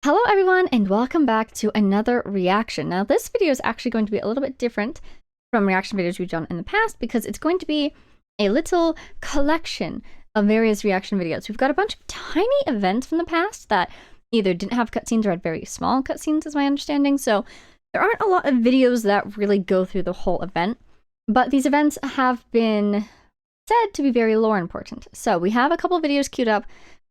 Hello everyone and welcome back to another reaction. Now this video is actually going to be a little bit different from reaction videos we've done in the past because it's going to be a little collection of various reaction videos. We've got a bunch of tiny events from the past that either didn't have cutscenes or had very small cutscenes is my understanding, so there aren't a lot of videos that really go through the whole event, but these events have been said to be very lore important. So we have a couple of videos queued up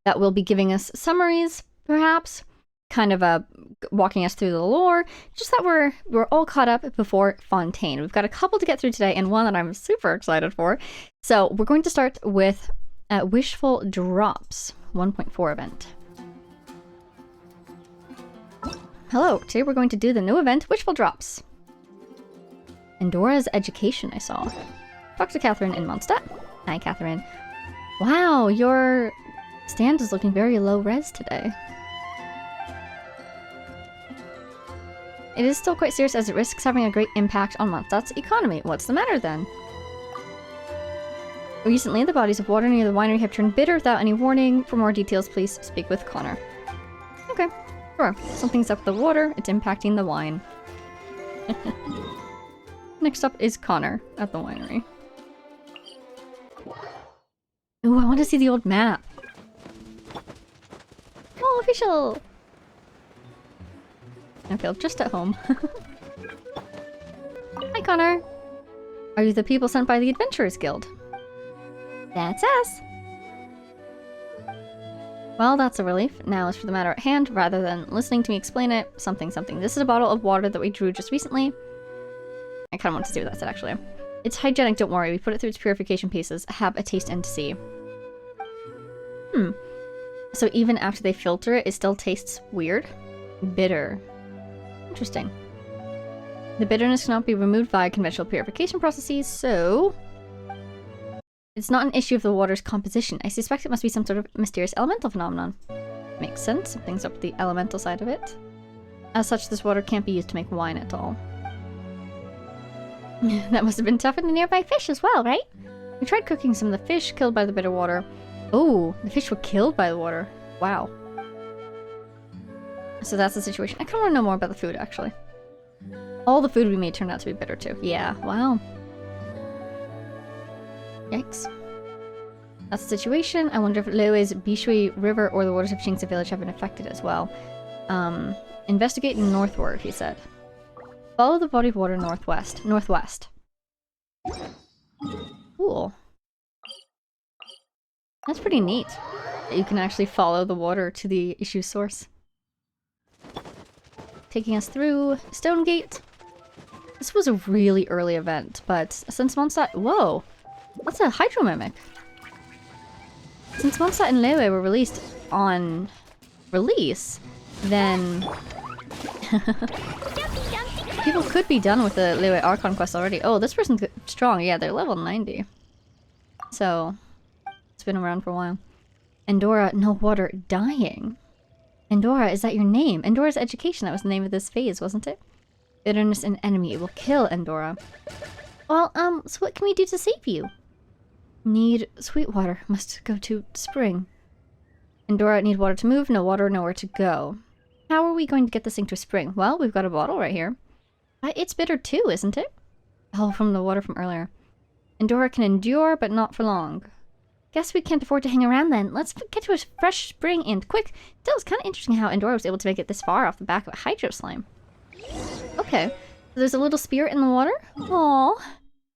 that will be giving us summaries, perhaps, kind of walking us through the lore, just that we're all caught up before Fontaine. We've got a couple to get through today, and one that I'm super excited for. So we're going to start with Wishful Drops 1.4 event. Hello, today we're going to do the new event, Wishful Drops. Endora's Education, I saw. Talk to Catherine in Mondstadt. Hi, Catherine. Wow, your stand is looking very low res today. It is still quite serious as it risks having a great impact on Mondstadt's economy. What's the matter then? Recently, the bodies of water near the winery have turned bitter without any warning. For more details, please speak with Connor. Okay, sure. Something's up with the water. It's impacting the wine. Next up is Connor at the winery. Ooh, I want to see the old map. Oh, official! I feel just at home. Hi, Connor. Are you the people sent by the Adventurers Guild? That's us. Well, that's a relief. Now as for the matter at hand, rather than listening to me explain it, something. This is a bottle of water that we drew just recently. I kind of want to see what that said, actually. It's hygienic, don't worry. We put it through its purification paces. Have a taste and see. So even after they filter it, it still tastes weird? Bitter. Interesting. The bitterness cannot be removed via conventional purification processes, so it's not an issue of the water's composition. I suspect it must be some sort of mysterious elemental phenomenon. Makes sense. Something's up with the elemental side of it. As such, this water can't be used to make wine at all. That must have been tougher than nearby fish as well, right? We tried cooking some of the fish killed by the bitter water. Oh, the fish were killed by the water. Wow. So that's the situation. I kind of want to know more about the food, actually. All the food we made turned out to be bitter, too. Yeah, wow. Yikes. That's the situation. I wonder if Lua's Bishui River or the waters of Qing's village have been affected as well. Investigate northward, he said. Follow the body of water northwest. Northwest. Cool. That's pretty neat. You can actually follow the water to the issue source. Taking us through Stonegate. This was a really early event, but since Mondstadt— whoa! What's a hydromimic? Since Mondstadt and Larua were released on release, then people could be done with the Larua Archon quest already. Oh, this person's strong. Yeah, they're level 90. So, it's been around for a while. Endora, no water, dying. Endora, is that your name? Endora's Education, that was the name of this phase, wasn't it? Bitterness an enemy, it will kill Endora. Well, so what can we do to save you? Need sweet water, must go to spring. Endora, need water to move, no water, nowhere to go. How are we going to get this thing to a spring? Well, we've got a bottle right here. It's bitter too, isn't it? Oh, from the water from earlier. Endora can endure, but not for long. Guess we can't afford to hang around then. Let's get to a fresh spring and quick. Still, it's kind of interesting how Endora was able to make it this far off the back of a hydro slime. Okay. So there's a little spirit in the water. Aww.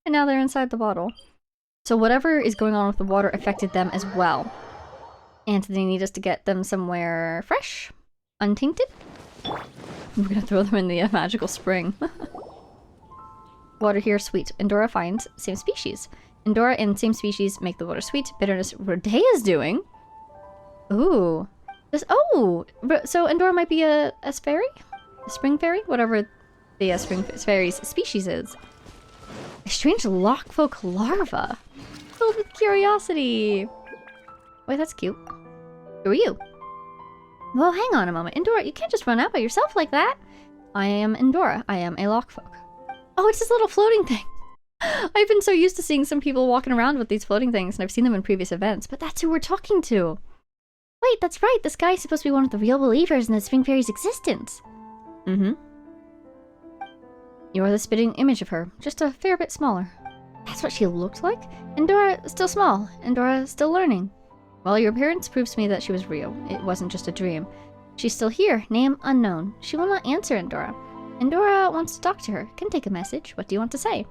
And now they're inside the bottle. So whatever is going on with the water affected them as well. And they need us to get them somewhere fresh. Untainted. We're gonna throw them in the magical spring. Water here, sweet. Endora finds same species. Endora and same species make the water sweet. Bitterness Rodea's doing. Ooh. This— oh! So Endora might be a fairy? A spring fairy? Whatever the spring fairy's species is. A strange lockfolk larva. Filled with curiosity. Wait, that's cute. Who are you? Well, hang on a moment. Endora, you can't just run out by yourself like that. I am Endora. I am a lockfolk. Oh, it's this little floating thing. I've been so used to seeing some people walking around with these floating things, and I've seen them in previous events, but that's who we're talking to. Wait, that's right. This guy's supposed to be one of the real believers in the Spring Fairy's existence. Mm-hmm. You are the spitting image of her, just a fair bit smaller. That's what she looked like? Endora still small. Endora still learning. Well, your appearance proves to me that she was real. It wasn't just a dream. She's still here, name unknown. She will not answer Endora. Endora wants to talk to her. Can take a message. What do you want to say?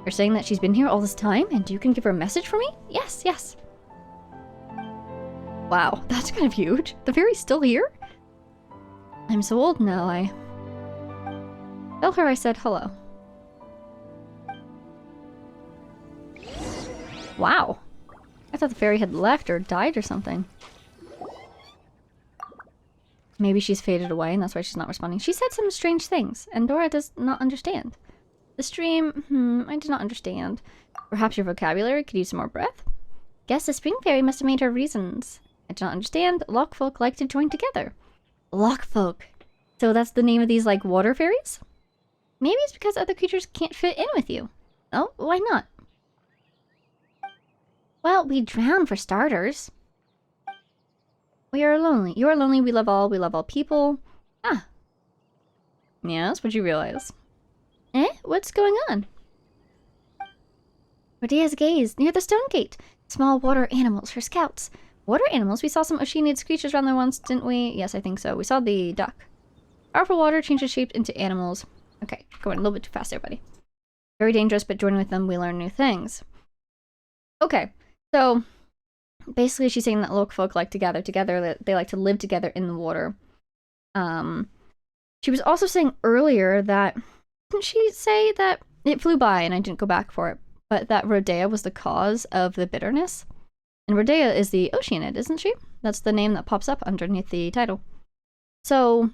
You're saying that she's been here all this time, and you can give her a message for me? Yes, yes. Wow, that's kind of huge. The fairy's still here? I'm so old now, Tell her I said hello. Wow. I thought the fairy had left or died or something. Maybe she's faded away and that's why she's not responding. She said some strange things, and Dora does not understand. The stream, I do not understand. Perhaps your vocabulary could use some more breath? Guess the spring fairy must have made her reasons. I do not understand. Lockfolk like to join together. Lockfolk. So that's the name of these, like, water fairies? Maybe it's because other creatures can't fit in with you. Oh, why not? Well, we drown for starters. We are lonely. You are lonely, we love all people. Ah. Yes, what'd you realize? Eh? What's going on? Rodea's gaze near the stone gate. Small water animals, her scouts. Water animals? We saw some Oceaniid creatures around there once, didn't we? Yes, I think so. We saw the duck. Powerful water changes shape into animals. Okay, going a little bit too fast there, buddy. Very dangerous, but joining with them, we learn new things. Okay, so basically she's saying that Lockfolk like to gather together, that they like to live together in the water. She was also saying earlier that, didn't she say that it flew by and I didn't go back for it, but that Rodea was the cause of the bitterness? And Rodea is the Oceanid, isn't she? That's the name that pops up underneath the title. So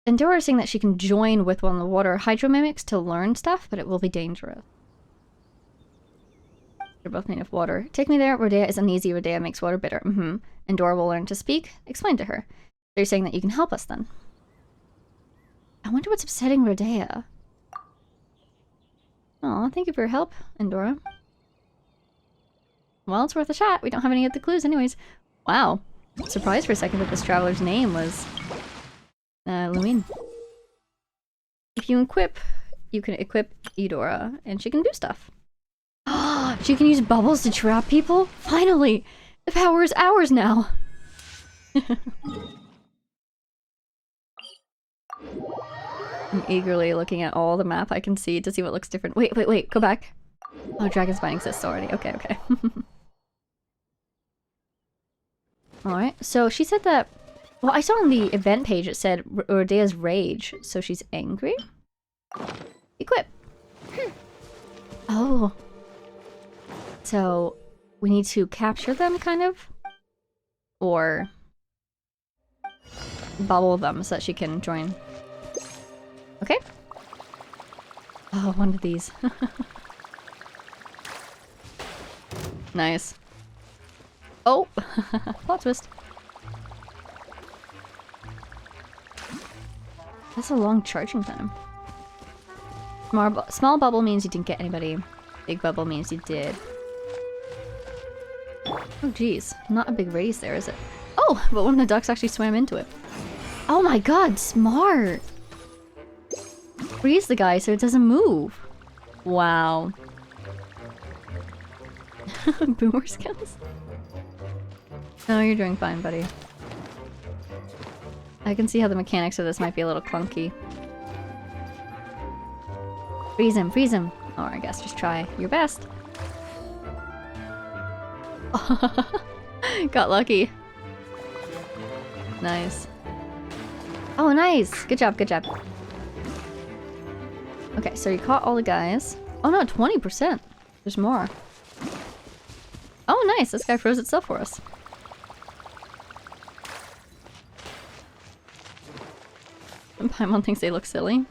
Endora is saying that she can join with one of the water hydromimics to learn stuff, but it will be dangerous. They're both made of water. Take me there. Rodea is uneasy. Rodea makes water bitter. Endora will learn to speak. Explain to her. They're saying that you can help us then. I wonder what's upsetting Rodea. Aw, thank you for your help, Endora. Well, it's worth a shot. We don't have any of the clues anyways. Wow. Surprised for a second that this traveler's name was Luin. If you equip, you can equip Eudora, and she can do stuff. She can use bubbles to trap people? Finally! The power is ours now! I'm eagerly looking at all the map I can see to see what looks different. Wait, wait, wait, go back. Oh, Dragon's Spine exists already. Okay, okay. Alright, so she said that... Well, I saw on the event page it said Rodea's Rage, so she's angry? Equip! Oh. So, we need to capture them, kind of? Or... bubble them so that she can join. Okay. Oh, one of these. Nice. Oh! Plot twist. That's a long charging time. Small bubble means you didn't get anybody. Big bubble means you did. Oh geez, not a big radius there, is it? Oh, but one of the ducks actually swam into it. Oh my god, smart! Freeze the guy so it doesn't move. Wow. Boomer skills? No, you're doing fine, buddy. I can see how the mechanics of this might be a little clunky. Freeze him, freeze him! Or I guess just try your best. Got lucky. Nice. Oh, nice! Good job, good job. Okay, so you caught all the guys. Oh no, 20%! There's more. Oh, nice! This guy froze itself for us. Paimon thinks they look silly.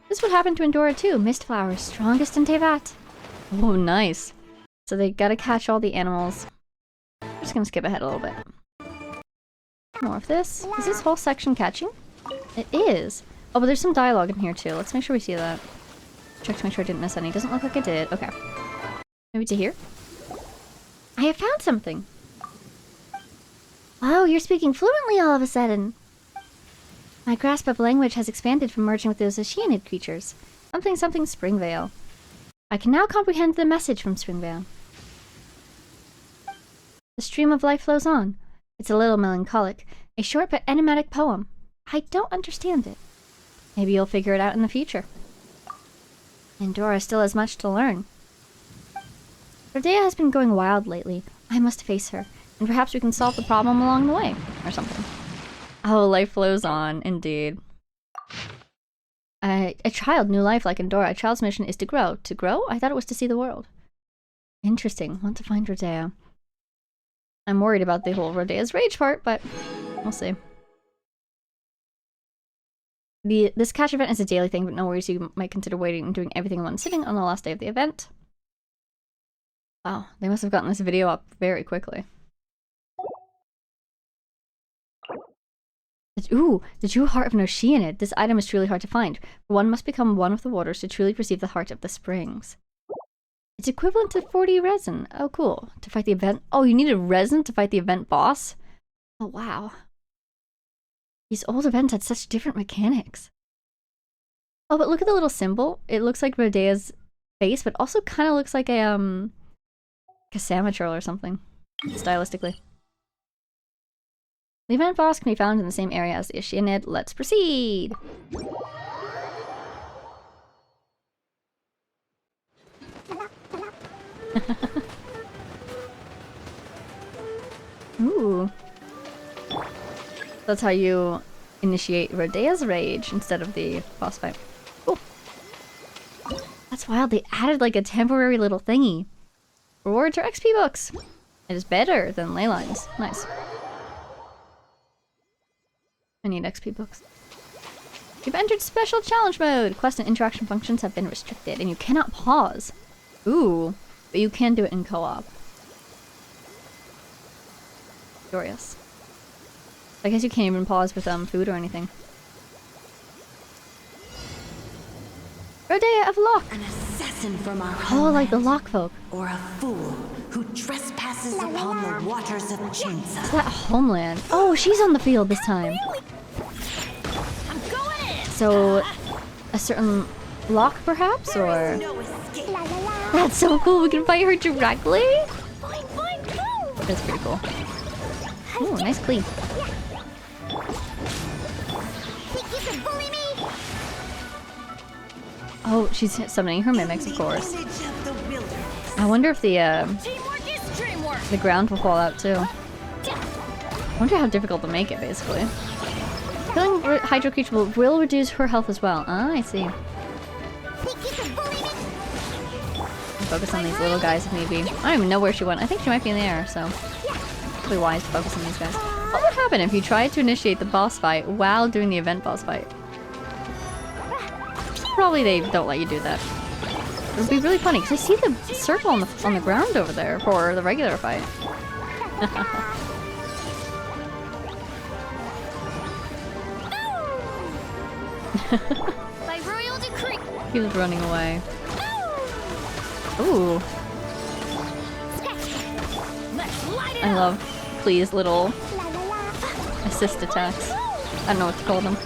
This would happen to Endora too. Mist flowers, strongest in Tevat. Oh, nice. So they gotta catch all the animals. I'm just gonna skip ahead a little bit. More of this. Is this whole section catching? It is. Oh, but there's some dialogue in here too. Let's make sure we see that. Check to make sure I didn't miss any. Doesn't look like I did. Okay. Maybe to here? I have found something. Oh, you're speaking fluently all of a sudden. My grasp of language has expanded from merging with those Oceanid creatures. Something something Springvale. I can now comprehend the message from Springvale. The stream of life flows on. It's a little melancholic. A short but enigmatic poem. I don't understand it. Maybe you'll figure it out in the future. Andorra still has much to learn. Rodea has been going wild lately. I must face her, and perhaps we can solve the problem along the way, or something. Oh, life flows on, indeed. A child, new life like Andorra. A child's mission is to grow. To grow? I thought it was to see the world. Interesting. Want to find Rodea. I'm worried about the whole Rodea's rage part, but we'll see. This catch event is a daily thing, but no worries, you might consider waiting and doing everything in one sitting on the last day of the event. Wow, they must have gotten this video up very quickly. Ooh, the true heart of an Oceanid. This item is truly hard to find. One must become one with the waters to truly perceive the heart of the springs. It's equivalent to 40 resin. Oh, cool. To fight the event. Oh, you needed resin to fight the event boss? Oh, wow. These old events had such different mechanics. Oh, but look at the little symbol. It looks like Rodea's face, but also kind of looks like a Samatril or something, stylistically. The event boss can be found in the same area as the Oceanid. Let's proceed! Ooh. That's how you initiate Rodea's rage instead of the boss fight. Cool. That's wild. They added like a temporary little thingy. Rewards are XP books. It is better than ley lines. Nice. I need XP books. You've entered special challenge mode. Quest and interaction functions have been restricted, and you cannot pause. Ooh, but you can do it in co-op. Curious. I guess you can't even pause with food or anything. Rodea of Lock. An assassin from our homeland. Oh, like the Lock folk. Or a fool who trespasses upon the waters of Chinsa. It's that homeland. Oh, she's on the field this time. So, a certain Lock, perhaps, or that's so cool. We can fight her directly. That's pretty cool. Ooh, nice cleave. Oh, she's summoning her mimics, of course. I wonder if the ground will fall out too. I wonder how difficult to make it, basically. Killing Hydro creature will reduce her health as well. Ah, I see. Focus on these little guys if need be. I don't even know where she went. I think she might be in the air, so it's probably wise to focus on these guys. What would happen if you tried to initiate the boss fight while doing the event boss fight? Probably they don't let you do that. It would be really funny because I see the circle on the ground over there for the regular fight. By royal decree. He was running away. Ooh. I love Please little assist attacks. I don't know what to call them.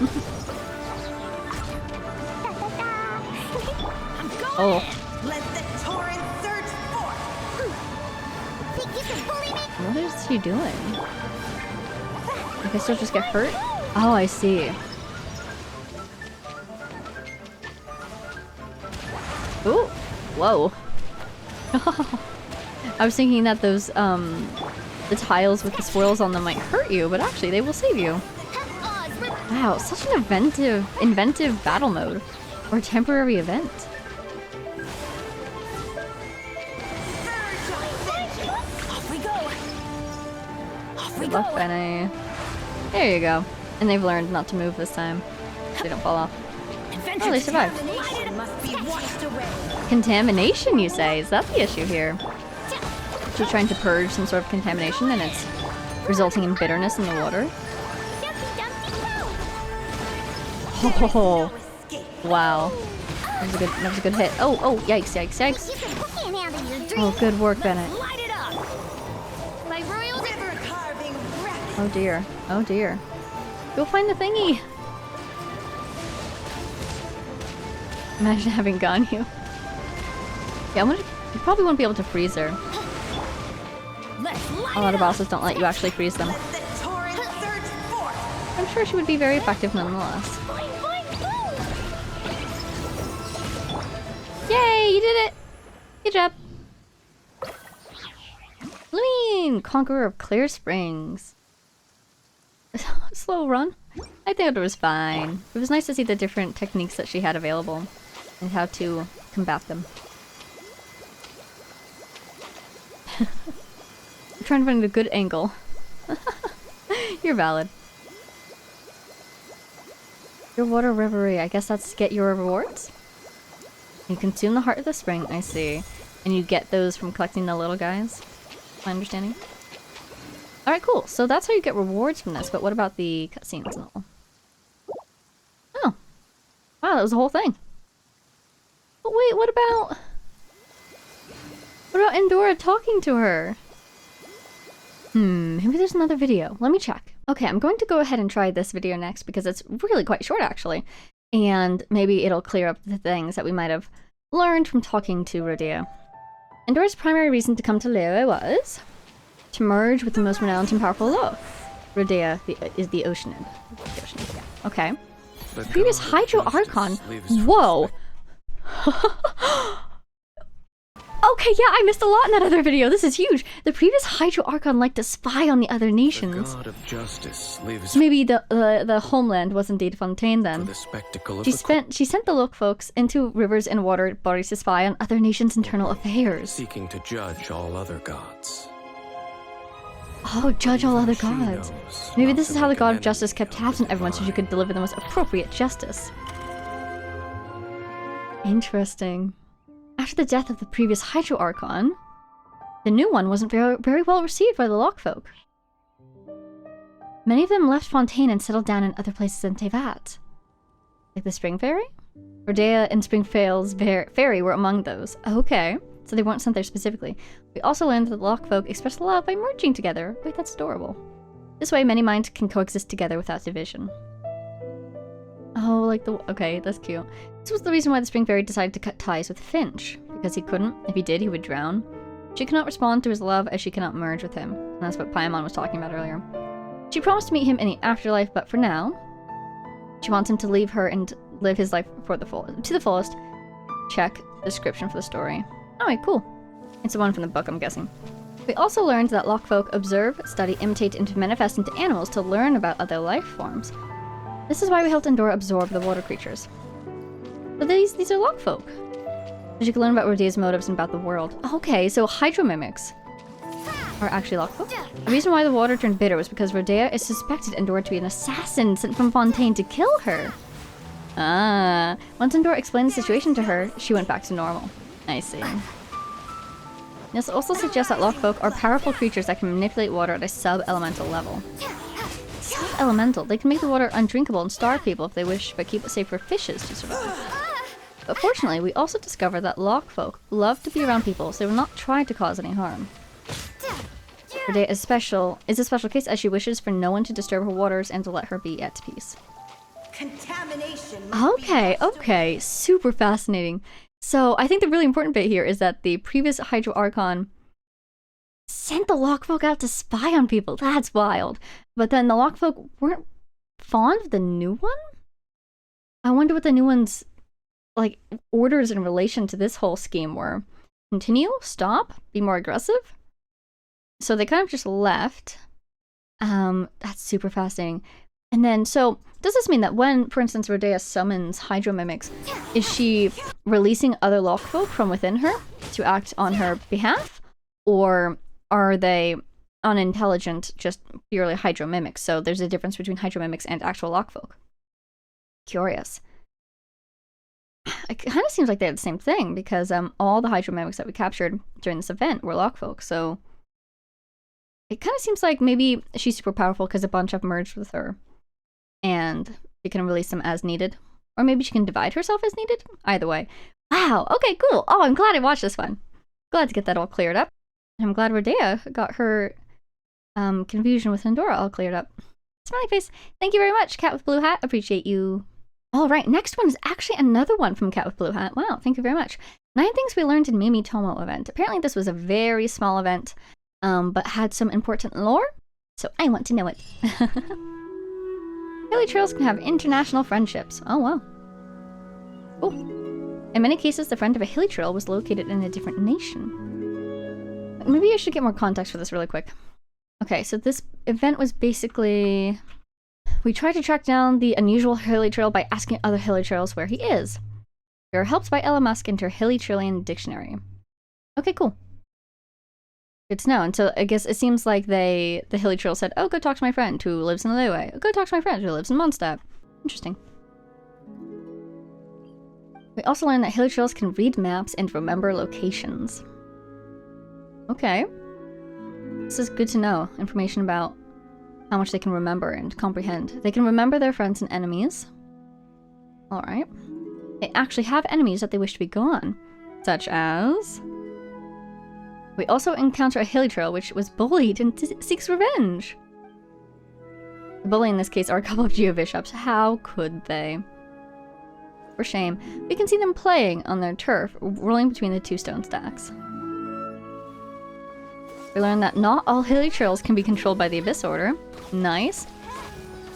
Oh. Let the torrent surge forth. What is he doing? I guess he'll just get hurt? Oh, I see. Ooh. Whoa. I was thinking that those, the tiles with the swirls on them might hurt you, but actually they will save you. Wow, such an inventive battle mode. Or temporary event. Good luck, Benny. There you go. And they've learned not to move this time. They don't fall off. Oh, they survived. Contamination, you say? Is that the issue here? She's trying to purge some sort of contamination and it's resulting in bitterness in the water? Oh, wow. That was a good hit. Oh, oh, yikes, yikes, yikes. Oh, good work, Bennett. Oh dear. Oh dear. Go find the thingy! Imagine having gone you. Yeah, you probably won't be able to freeze her. A lot of bosses don't let you actually freeze them. I'm sure she would be very effective nonetheless. Yay, you did it! Good job. Lumine, Conqueror of Clear Springs. Slow run. I think it was fine. It was nice to see the different techniques that she had available and how to combat them. I'm trying to find a good angle. You're valid. Your water reverie. I guess that's to get your rewards? You consume the heart of the spring, I see. And you get those from collecting the little guys? My understanding? Alright, cool. So that's how you get rewards from this, but what about the cutscenes and all? Oh. Wow, that was the whole thing. But wait, what about... What about Endora talking to her? Maybe there's another video. Let me check. Okay, I'm going to go ahead and try this video next because it's really quite short, actually. And maybe it'll clear up the things that we might have learned from talking to Rodea. Endora's primary reason to come to Larua was to merge with the most renowned and powerful law. Rodea is the Oceanid. Yeah. Okay. The previous Hydro Archon. Whoa! Okay, yeah, I missed a lot in that other video. This is huge. The previous Hydro Archon liked to spy on the other nations. The god of justice lives. Maybe the homeland was indeed Fontaine then. She sent the Look folks into rivers and water bodies to spy on other nations' internal affairs. Seeking to judge all other gods. Oh, judge all other gods. Maybe this is how the god of justice kept tabs on everyone so she could deliver the most appropriate justice. Interesting. After the death of the previous Hydro Archon, the new one wasn't very well received by the Lockfolk. Many of them left Fontaine and settled down in other places in Tevat. Like the Spring Fairy? Rodea and Springvale's Fairy were among those. Okay, so they weren't sent there specifically. We also learned that the Lockfolk expressed love by merging together. Wait, that's adorable. This way, many minds can coexist together without division. Oh, like the... Okay, that's cute. This was the reason why the Spring Fairy decided to cut ties with Finch. Because he couldn't. If he did, he would drown. She cannot respond to his love as she cannot merge with him. And that's what Paimon was talking about earlier. She promised to meet him in the afterlife, but for now, she wants him to leave her and live his life to the fullest. Check description for the story. Alright, cool. It's the one from the book, I'm guessing. We also learned that Lockfolk observe, study, imitate, and manifest into animals to learn about other life forms. This is why we helped Endora absorb the water creatures. But these are Lockfolk. So you can learn about Rodea's motives and about the world. Okay, so hydromimics are actually Lockfolk. The reason why the water turned bitter was because Rodea is suspected Endora to be an assassin sent from Fontaine to kill her. Ah, once Endora explained the situation to her, she went back to normal. I see. This also suggests that Lockfolk are powerful creatures that can manipulate water at a sub-elemental level. Sub-elemental? They can make the water undrinkable and starve people if they wish, but keep it safe for fishes to survive. But fortunately, we also discovered that Lockfolk love to be around people, so they will not try to cause any harm. Rodea is a special case as she wishes for no one to disturb her waters and to let her be at peace. Contamination. Okay, super fascinating. So I think the really important bit here is that the previous Hydro Archon sent the Lockfolk out to spy on people. That's wild. But then the Lockfolk weren't fond of the new one? I wonder what the new one's like orders in relation to this whole scheme were. Continue? Stop? Be more aggressive? So they kind of just left. That's super fascinating. And then, so, does this mean that when, for instance, Rodea summons hydromimics, is she releasing other Lockfolk from within her to act on her behalf? Or are they unintelligent, just purely hydromimics? So there's a difference between hydromimics and actual Lockfolk. Curious. It kind of seems like they're the same thing, because all the hydromimics that we captured during this event were Lockfolk, so it kind of seems like maybe she's super powerful because a bunch have merged with her, and she can release them as needed. Or maybe she can divide herself as needed? Either way. Wow, okay, cool. Oh, I'm glad I watched this one. Glad to get that all cleared up. And I'm glad Rodea got her Confusion with Endora all cleared up. Smiley face. Thank you very much, Cat with Blue Hat. Appreciate you. All right, next one is actually another one from Cat with Blue Hat. Wow, thank you very much. 9 things we learned in Mimi Tomo event. Apparently this was a very small event, but had some important lore, so I want to know it. Hilly Trails can have international friendships. Oh, wow. Cool. In many cases, the friend of a Hilly Trail was located in a different nation. Maybe I should get more context for this really quick. Okay, so this event was basically... We tried to track down the unusual Hilly Trail by asking other Hilly Trails where he is. We are helped by Ella Musk into Hilly Trillian Dictionary. Okay, cool. Good to know. And so I guess it seems like the Hilly Trail said, oh, go talk to my friend who lives in Larua. Go talk to my friend who lives in Mondstadt. Interesting. We also learned that Hilly Trails can read maps and remember locations. Okay. This is good to know. Information about how much they can remember and comprehend. They can remember their friends and enemies. Alright. They actually have enemies that they wish to be gone. Such as... We also encounter a Hilly Trail which was bullied and seeks revenge. The bully in this case are a couple of Geobishops. How could they? For shame. We can see them playing on their turf, rolling between the 2 stone stacks. We learned that not all Hilly Trails can be controlled by the Abyss Order. Nice.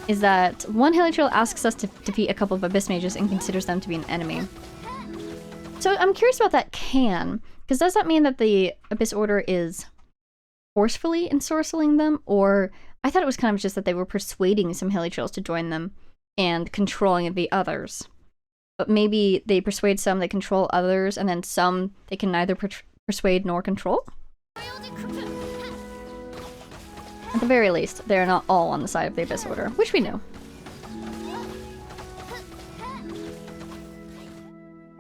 Is that one Hilly Trail asks us to defeat a couple of Abyss Mages and considers them to be an enemy. So I'm curious about that can, because does that mean that the Abyss Order is forcefully ensorceling them, or I thought it was kind of just that they were persuading some Hilly Trails to join them and controlling the others. But maybe they persuade some, they control others, and then some they can neither persuade nor control? At the very least, they are not all on the side of the Abyss Order, which we knew.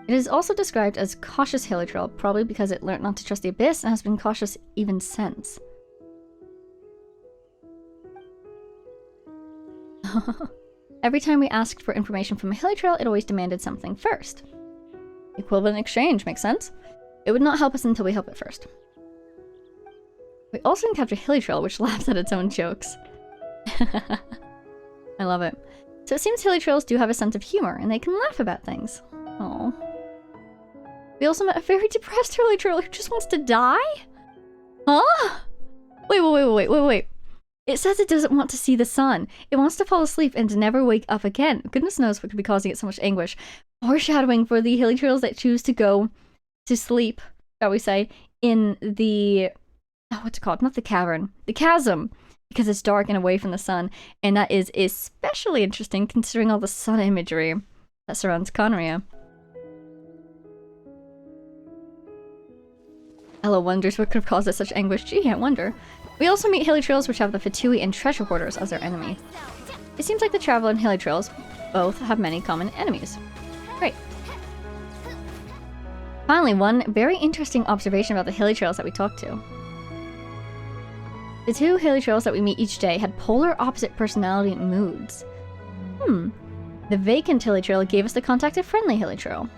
It is also described as cautious Hilly Trail, probably because it learnt not to trust the Abyss and has been cautious even since. Every time we asked for information from a Hilly Trail, it always demanded something first. Equivalent exchange, makes sense. It would not help us until we help it first. We also encounter Hilly Trail, which laughs at its own jokes. I love it. So it seems Hilly Trails do have a sense of humor, and they can laugh about things. Oh. We also met a very depressed Hilly Trail who just wants to die? Huh? Wait. It says it doesn't want to see the sun. It wants to fall asleep and never wake up again. Goodness knows what could be causing it so much anguish. Foreshadowing for the Hilly Trails that choose to go to sleep, shall we say, in the... Oh, what's it called? Not the cavern. The chasm! Because it's dark and away from the sun. And that is especially interesting considering all the sun imagery that surrounds Conria. Ella wonders what could have caused it such anguish. Gee, I wonder. We also meet Hilly Trails which have the Fatui and Treasure Hoarders as their enemy. It seems like the Traveler and Hilly Trails both have many common enemies. Great. Finally, one very interesting observation about the Hilly Trails that we talked to. The 2 Hilly Trails that we meet each day had polar opposite personality and moods. The vacant Hilly Trail gave us the contact of friendly Hilly Trail.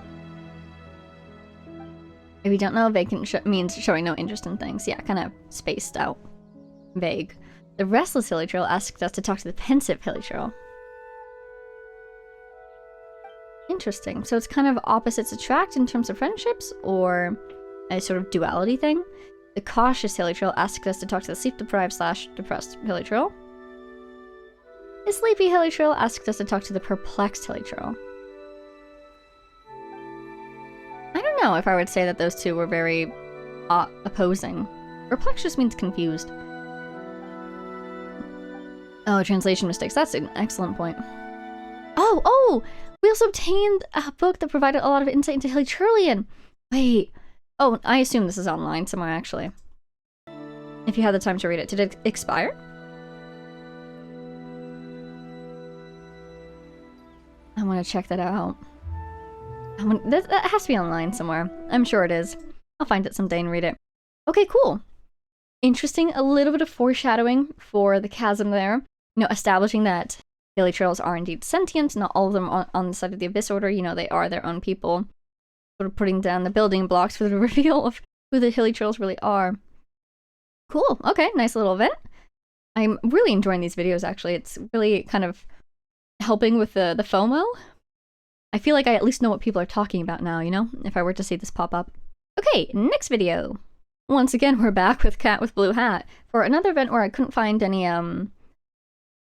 If you don't know, vacant means showing no interest in things. Yeah, kind of spaced out. Vague. The restless Hilly Trail asked us to talk to the pensive Hilly Trail. Interesting. So it's kind of opposites attract in terms of friendships, or a sort of duality thing. The cautious Hilly Trail asked us to talk to the sleep-deprived / depressed Hilly Trail. The sleepy Hilly Trail asked us to talk to the perplexed Hilly Trail. I don't know if I would say that those two were very opposing. Perplexed just means confused. Oh, translation mistakes. That's an excellent point. Oh! We also obtained a book that provided a lot of insight into Hilly Trillian. Wait. Oh, I assume this is online somewhere, actually. If you had the time to read it. Did it expire? I want to check that out. That has to be online somewhere. I'm sure it is. I'll find it someday and read it. Okay, cool. Interesting. A little bit of foreshadowing for the chasm there. You know, establishing that Hilly Trails are indeed sentient. Not all of them on the side of the Abyss Order. You know, they are their own people. Sort of putting down the building blocks for the reveal of who the Hilly Trails really are. Cool. Okay, nice little event. I'm really enjoying these videos, actually. It's really kind of helping with the FOMO. I feel like I at least know what people are talking about now, you know? If I were to see this pop up. Okay, next video. Once again, we're back with Cat with Blue Hat for another event where I couldn't find any,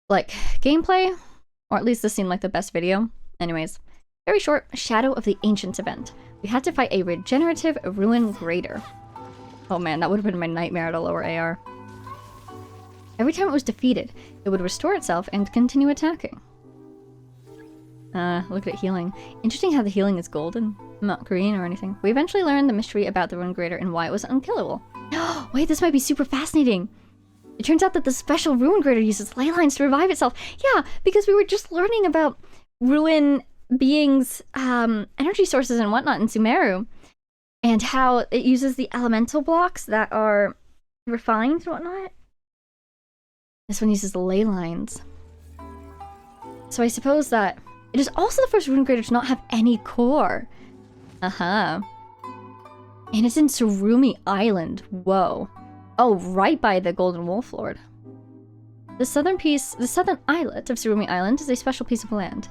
like, gameplay. Or at least this seemed like the best video. Anyways, very short Shadow of the Ancients event. We had to fight a regenerative ruin grader. Oh man, that would have been my nightmare to lower AR. Every time it was defeated, it would restore itself and continue attacking. Look at it healing. Interesting how the healing is golden, not green or anything. We eventually learned the mystery about the ruin grader and why it was unkillable. Wait, this might be super fascinating. It turns out that the special ruin grader uses ley lines to revive itself. Yeah, because we were just learning about ruin beings' energy sources and whatnot in Sumeru, and how it uses the elemental blocks that are refined and whatnot. This one uses the ley lines. So I suppose that it is also the first ruin grader to not have any core. And it's in Surumi Island. Whoa. Oh, right by the Golden Wolf Lord. The southern islet of Surumi Island is a special piece of land.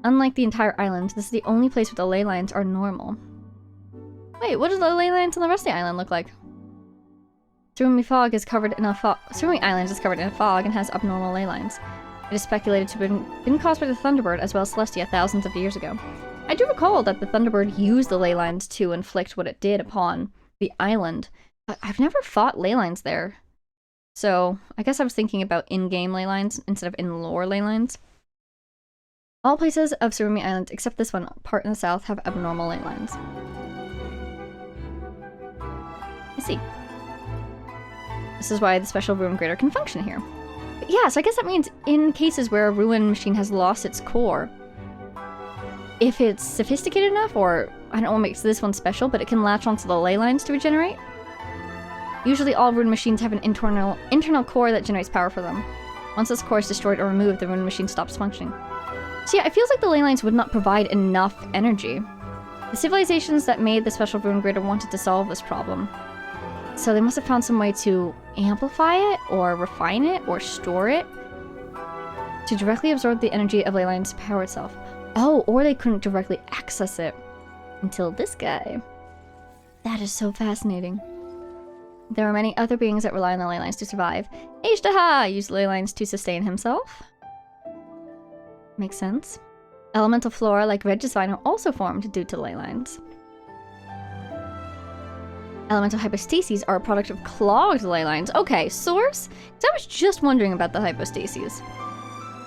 Unlike the entire island, this is the only place where the ley lines are normal. Wait, what do the ley lines on the rest of the island look like? Surumi Island is covered in a fog and has abnormal ley lines. It is speculated to have been caused by the Thunderbird as well as Celestia thousands of years ago. I do recall that the Thunderbird used the ley lines to inflict what it did upon the island, but I've never fought ley lines there. So I guess I was thinking about in-game ley lines instead of in-lore ley lines. All places of Surumi Island except this one part in the south have abnormal ley lines. I see. This is why the special ruin grader can function here. But yeah, so I guess that means in cases where a ruin machine has lost its core, if it's sophisticated enough, or I don't know what makes this one special, but it can latch onto the ley lines to regenerate. Usually all ruin machines have an internal core that generates power for them. Once this core is destroyed or removed, the ruin machine stops functioning. So yeah, it feels like the ley lines would not provide enough energy. The civilizations that made the special ruin grader wanted to solve this problem. So they must have found some way to amplify it, or refine it, or store it to directly absorb the energy of ley lines to power itself. Oh, or they couldn't directly access it until this guy. That is so fascinating. There are many other beings that rely on the ley lines to survive. Ishtaha used ley lines to sustain himself. Makes sense. Elemental flora like red vine are also formed due to ley lines. Elemental hypostases are a product of clogged ley lines. Okay, source? Because I was just wondering about the hypostases.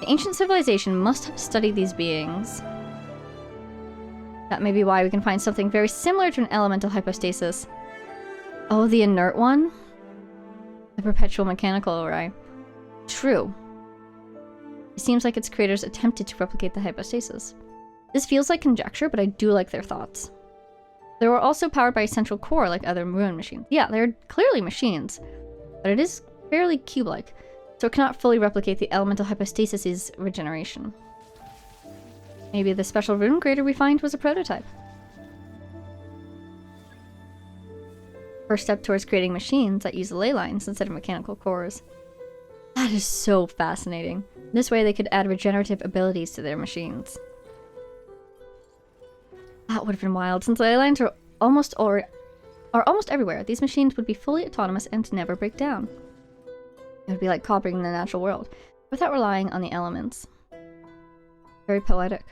The ancient civilization must have studied these beings. That may be why we can find something very similar to an elemental hypostasis. Oh, the inert one? The perpetual mechanical ori. True. It seems like its creators attempted to replicate the hypostasis. This feels like conjecture, but I do like their thoughts. They were also powered by a central core like other ruin machines. Yeah, they're clearly machines, but it is fairly cube-like, so it cannot fully replicate the elemental hypostasis' regeneration. Maybe the special ruin grader we find was a prototype. First step towards creating machines that use ley lines instead of mechanical cores. That is so fascinating. This way they could add regenerative abilities to their machines. That would have been wild. Since ley lines are almost everywhere, these machines would be fully autonomous and never break down. It would be like copying the natural world, without relying on the elements. Very poetic.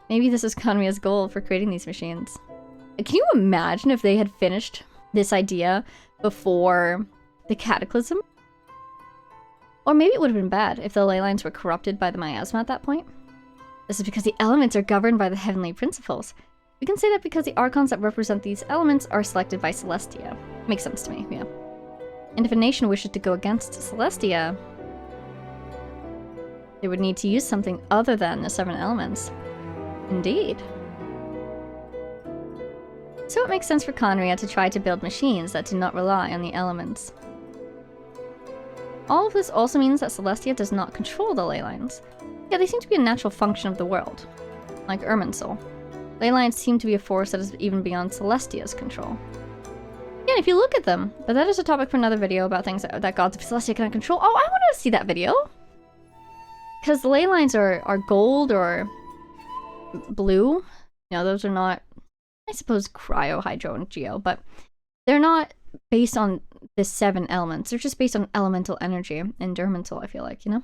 Maybe this is Kanria's goal for creating these machines. Can you imagine if they had finished this idea before the Cataclysm? Or maybe it would have been bad if the ley lines were corrupted by the miasma at that point. This is because the elements are governed by the heavenly principles. We can say that because the archons that represent these elements are selected by Celestia. Makes sense to me, yeah. And if a nation wishes to go against Celestia, they would need to use something other than the 7 elements. Indeed. So it makes sense for Kanria to try to build machines that do not rely on the elements. All of this also means that Celestia does not control the ley lines. Yeah, they seem to be a natural function of the world, like Irminsul. Ley lines seem to be a force that is even beyond Celestia's control. Yeah, if you look at them. But that is a topic for another video about things that gods of Celestia cannot control. Oh, I wanted to see that video. Because the ley lines are gold or blue. You know, those are not, I suppose, cryo, hydro, and geo, but they're not based on the 7 elements. They're just based on elemental energy and endurmental, I feel like, you know?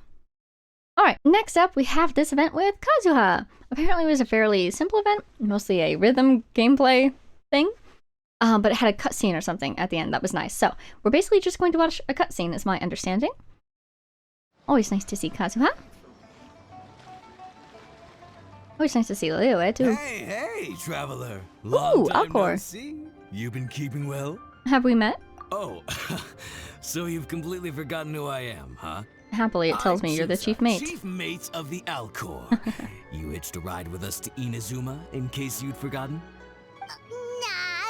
Alright, next up we have this event with Kazuha. Apparently it was a fairly simple event, mostly a rhythm gameplay thing. But it had a cutscene or something at the end that was nice. So, we're basically just going to watch a cutscene, is my understanding. Always nice to see Kazuha. Always nice to see Larua, too. Hey, traveler. Ooh, Alcor. No see. You've been keeping well? Have we met? Oh, so you've completely forgotten who I am, huh? Happily, it tells me you're the chief mate. Chief mate of the Alcor. You hitched a ride with us to Inazuma, in case you'd forgotten? Nah,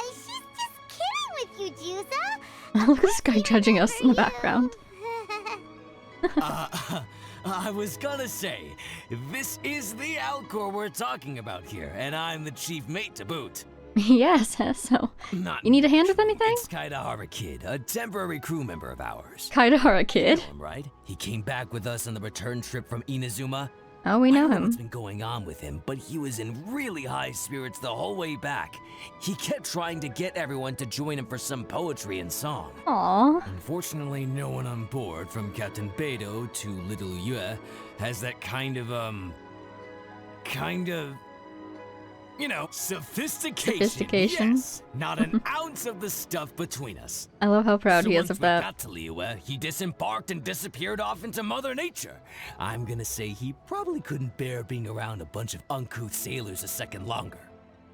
she's just kidding with you, Juza. Look at this guy judging us in the background. I was gonna say, this is the Alcor we're talking about here, and I'm the chief mate to boot. Yes, so Not you need a hand with anything? It's Kaidahara Kid, a temporary crew member of ours. Kaidahara Kid? You know him, right? He came back with us on the return trip from Inazuma. Oh, we know I don't know him. what's been going on with him, but he was in really high spirits the whole way back. He kept trying to get everyone to join him for some poetry and song. Aww. Unfortunately, no one on board, from Captain Beidou to Little Yue, has that kind of, you know, sophistication. Yes, not an ounce of the stuff between us. I love how proud So he is once of we that. got to Liua, he disembarked and disappeared off into Mother Nature. I'm gonna say he probably couldn't bear being around a bunch of uncouth sailors a second longer.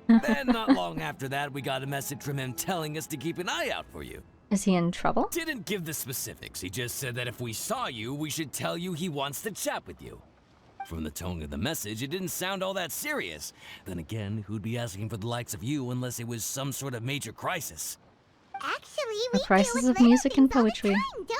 Then, not long after that, we got a message from him telling us to keep an eye out for you. Is he in trouble? Didn't give the specifics, he just said that if we saw you, we should tell you he wants to chat with you. From the tone of the message, it didn't sound all that serious. Then again, who'd be asking for the likes of you unless it was some sort of major crisis? Actually, The we crisis deal with of music and little things poetry. all the time,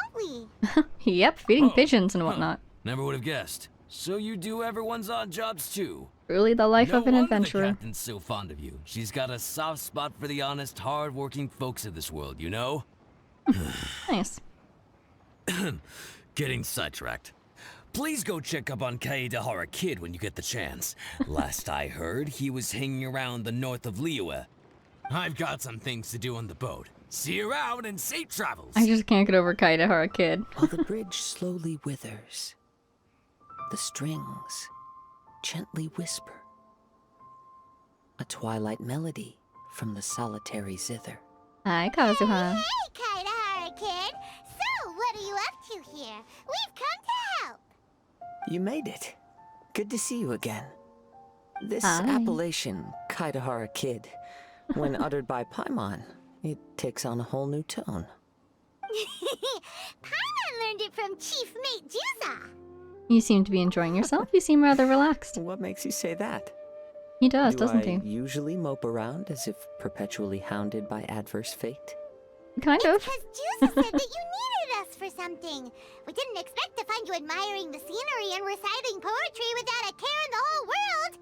don't we? Yep, feeding Oh, pigeons and huh. whatnot. Never would have guessed. So you do everyone's odd jobs too? Truly the life No of an wonder adventurer. the captain's so fond of you. She's got a soft spot for the honest, hard-working folks of this world, you know? Nice. Getting sidetracked. Please go check up on Kaidahara Kid when you get the chance. Last I heard, he was hanging around the north of Liua. I've got some things to do on the boat. See you around and safe travels. I just can't get over Kaidahara Kid. While the bridge slowly withers, the strings gently whisper a twilight melody from the solitary zither. Hi, Kazuha. Hey, Kaidahara Kid. So, what are you up to here? We've come to help. You made it. Good to see you again. This Hi. appellation, Kaidahara Kid, when uttered by Paimon, it takes on a whole new tone. Paimon learned it from Chief Mate Juza. You seem to be enjoying yourself. You seem rather relaxed. What makes you say that? He does, Do doesn't I he? usually mope around as if perpetually hounded by adverse fate? Kind of. Because Juza said that you needed us for something. We didn't expect to find you admiring the scenery and reciting poetry without a care in the whole world.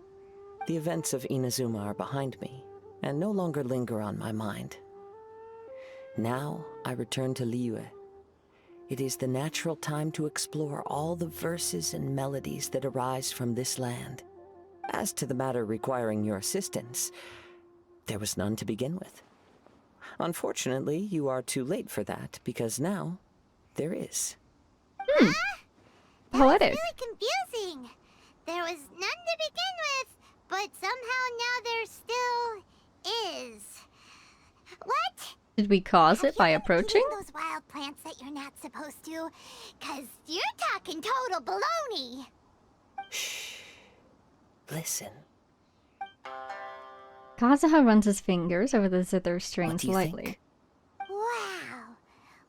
The events of Inazuma are behind me, and no longer linger on my mind. Now I return to Liue. It is the natural time to explore all the verses and melodies that arise from this land. As to the matter requiring your assistance, there was none to begin with. Unfortunately, you are too late for that, because now there is. Poetic. Really confusing. There was none to begin with, but somehow now there still is. What? Did we cause it by Have you been approaching? eating those wild plants that you're not supposed to? 'Cause you're talking total baloney. Listen, Kazuha runs his fingers over the zither what strings do you lightly. think? Wow.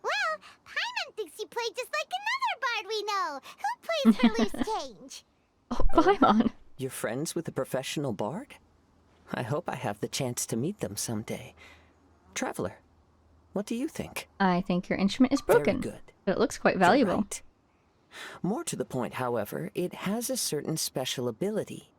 Well, Paimon thinks you play just like another bard we know, who plays for loose change. Oh, Paimon. You're friends with a professional bard? I hope I have the chance to meet them someday. Traveler, what do you think? I think your instrument is broken, Very good. but it looks quite You're valuable. right. More to the point, however, it has a certain special ability.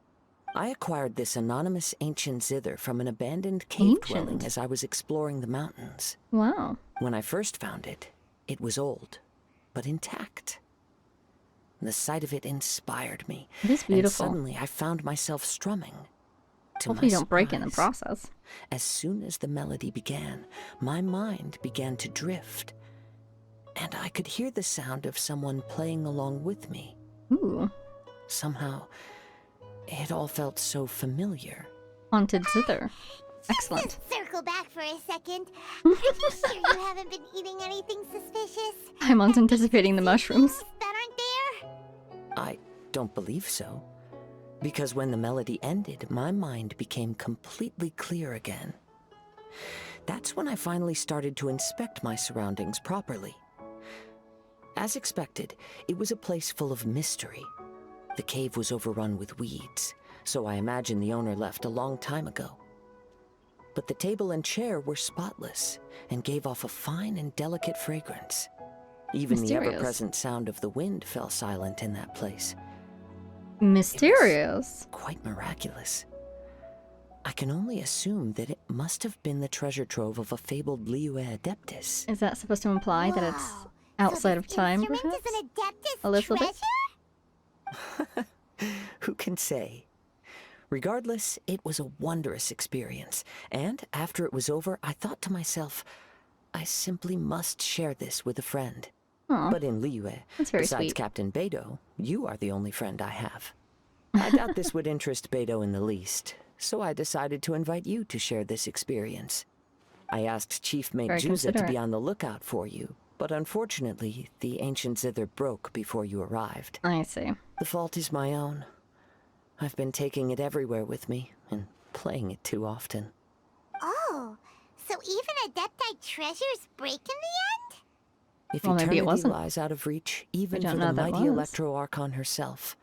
I acquired this anonymous ancient zither from an abandoned cave dwelling Ancient? as I was exploring the mountains. Wow. When I first found it, it was old, but intact. The sight of it inspired me. It is beautiful. And suddenly I found myself strumming. To Hopefully my you don't break in the surprise, process. as soon as the melody began, my mind began to drift. And I could hear the sound of someone playing along with me. Ooh. Somehow, it all felt so familiar. Haunted zither. Excellent. Just circle back for a second. Are you sure you haven't been eating anything suspicious? I'm anticipating the mushrooms. That aren't there? I don't believe so. Because when the melody ended, my mind became completely clear again. That's when I finally started to inspect my surroundings properly. As expected, it was a place full of mystery. The cave was overrun with weeds, so I imagine the owner left a long time ago. But the table and chair were spotless and gave off a fine and delicate fragrance. Even the Mysterious. ever-present sound of the wind fell silent in that place. Mysterious. Quite miraculous. I can only assume that it must have been the treasure trove of a fabled Liue Adeptus. Is that supposed to imply that it's Whoa. outside So of this time, instrument perhaps? is an Adeptus Elizabeth? treasure? Who can say? Regardless, it was a wondrous experience, and after it was over, I thought to myself, I simply must share this with a friend. Aw, But in Liue, that's very besides sweet. Captain Beidou, you are the only friend I have. I doubt this would interest Beidou in the least, so I decided to invite you to share this experience. I asked Chief Mate Very Juza to considerate. be on the lookout for you, but unfortunately, the ancient zither broke before you arrived. I see. The fault is my own. I've been taking it everywhere with me, and playing it too often. Oh, so even Adepti treasures break in the end? If Well, maybe it eternity wasn't. lies out of reach, even don't for know the that mighty was. Electro Archon herself,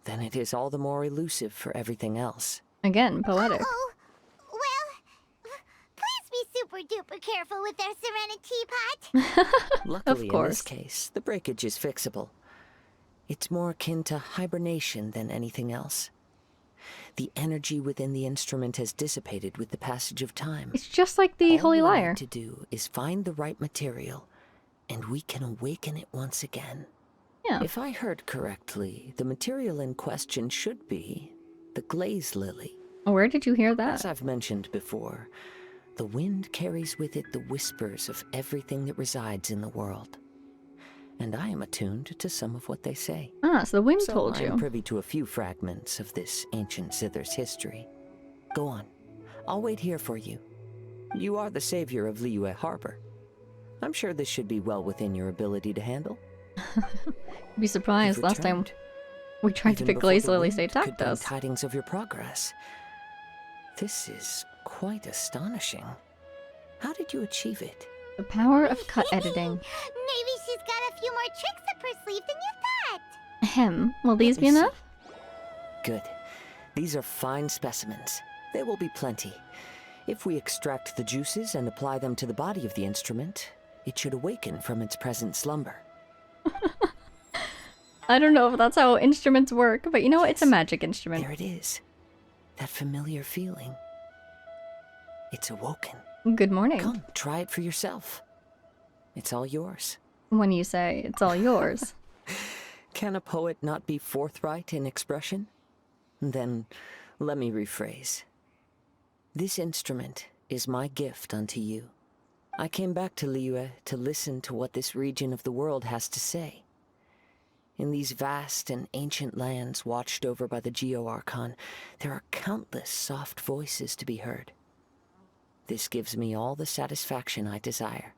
then it is all the more elusive for everything else. Again, poetic. Oh, well, please be super duper careful with their Serenity Pot. Luckily, in course. this case, the breakage is fixable. It's more akin to hibernation than anything else. The energy within the instrument has dissipated with the passage of time. It's just like the All Holy we Liar. need to do is find the right material, and we can awaken it once again. Yeah. If I heard correctly, the material in question should be the glaze lily. Where did you hear As that? I've mentioned before, the wind carries with it the whispers of everything that resides in the world. And I am attuned to some of what they say. Ah, so the wind So told I am you. privy to a few fragments of this ancient zither's history. Go on. I'll wait here for you. You are the savior of Liue Harbor. I'm sure this should be well within your ability to handle. Be surprised. You've Last time returned. we tried to Even pick before Glaze the Lilies, they wind could attacked bring us. tidings of your progress. This is quite astonishing. How did you achieve it? The power of cut editing. Maybe she's got a few more tricks up her sleeve than you thought. Ahem. Will these Let be me see. enough? Good. These are fine specimens. There will be plenty. If we extract the juices and apply them to the body of the instrument, it should awaken from its present slumber. I don't know if that's how instruments work, but you know what? It's a magic instrument. There it is. That familiar feeling. It's awoken. Good morning. Come, try it for yourself. It's all yours. When you say it's all yours. Can a poet not be forthright in expression? Then let me rephrase. This instrument is my gift unto you. I came back to Liue to listen to what this region of the world has to say. In these vast and ancient lands watched over by the Geo-Archon, there are countless soft voices to be heard. This gives me all the satisfaction I desire.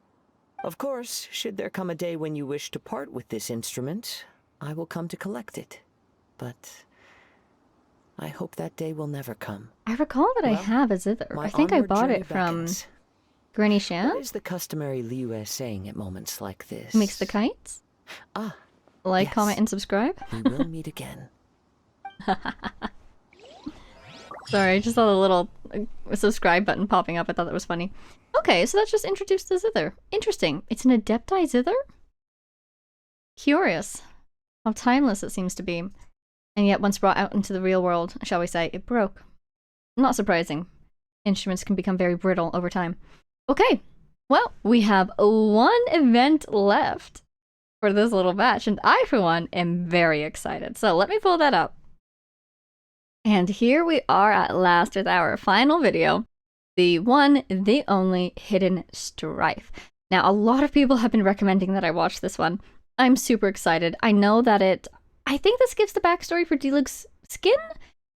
Of course, should there come a day when you wish to part with this instrument, I will come to collect it. But I hope that day will never come. I recall that I Well, have a zither. My I think I onward bought journey it from beckons. Granny What Shan. is the customary Liue saying at moments like this? Makes the kites. Ah, Like, yes. comment, and subscribe. we will meet again. Sorry, I just saw the little subscribe button popping up. I thought that was funny. Okay, so that's just introduced the zither. Interesting. It's an Adepti zither? Curious. How timeless it seems to be. And yet, once brought out into the real world, shall we say, it broke. Not surprising. Instruments can become very brittle over time. Okay, well, we have one event left for this little batch, and I, for one, am very excited. So let me pull that up. And here we are at last with our final video. The one, the only, Hidden Strife. Now, a lot of people have been recommending that I watch this one. I'm super excited. I know that I think this gives the backstory for Diluc's skin?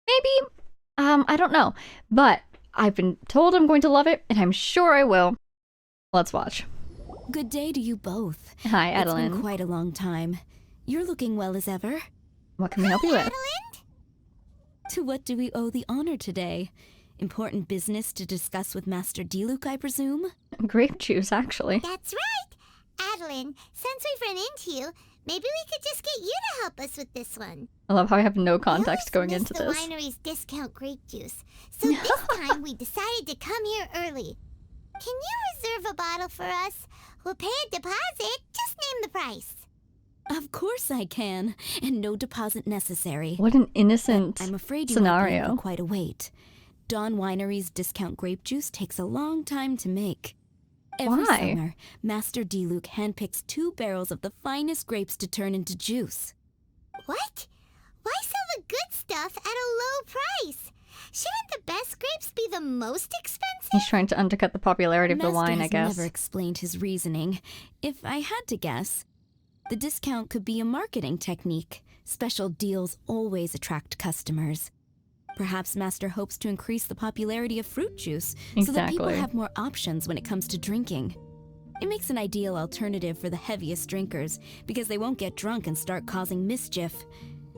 Maybe? I don't know. But I've been told I'm going to love it, and I'm sure I will. Let's watch. Good day to you both. Hi, It's Adeline. been quite a long time. You're looking well as ever. What can we help you with? To what do we owe the honor today? Important business to discuss with Master Diluc, I presume? Grape juice, actually. That's right. Adeline, since we've run into you, maybe we could just get you to help us with this one. I love how I have no context going into the this. winery's discount grape juice. So this time we decided to come here early. Can you reserve a bottle for us? We'll pay a deposit. Just name the price. Of course I can, and no deposit necessary. What an innocent I'm afraid you might be in scenario. for quite a wait. Dawn Winery's discount grape juice takes a long time to make. Every Why? summer, Master Diluc handpicks 2 barrels of the finest grapes to turn into juice. What? Why sell the good stuff at a low price? Shouldn't the best grapes be the most expensive? He's trying to undercut the popularity of the Master wine, I has guess. never explained his reasoning. If I had to guess, the discount could be a marketing technique. Special deals always attract customers. Perhaps Master hopes to increase the popularity of fruit juice so that people Exactly. have more options when it comes to drinking. It makes an ideal alternative for the heaviest drinkers because they won't get drunk and start causing mischief.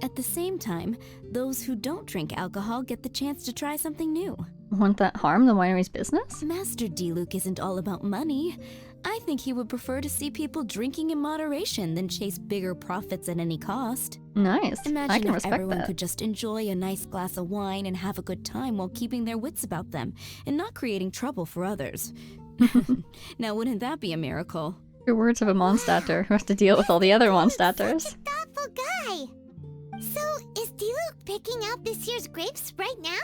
At the same time, those who don't drink alcohol get the chance to try something new. Won't that harm the winery's business? Master Diluc isn't all about money. I think he would prefer to see people drinking in moderation than chase bigger profits at any cost. Nice. I Imagine can if respect everyone that. could just enjoy a nice glass of wine and have a good time while keeping their wits about them and not creating trouble for others. Now, wouldn't that be a miracle? Your words of a Mondstatter who has to deal with all the other Mondstatters. Such a thoughtful guy. So, is Diluc picking out this year's grapes right now?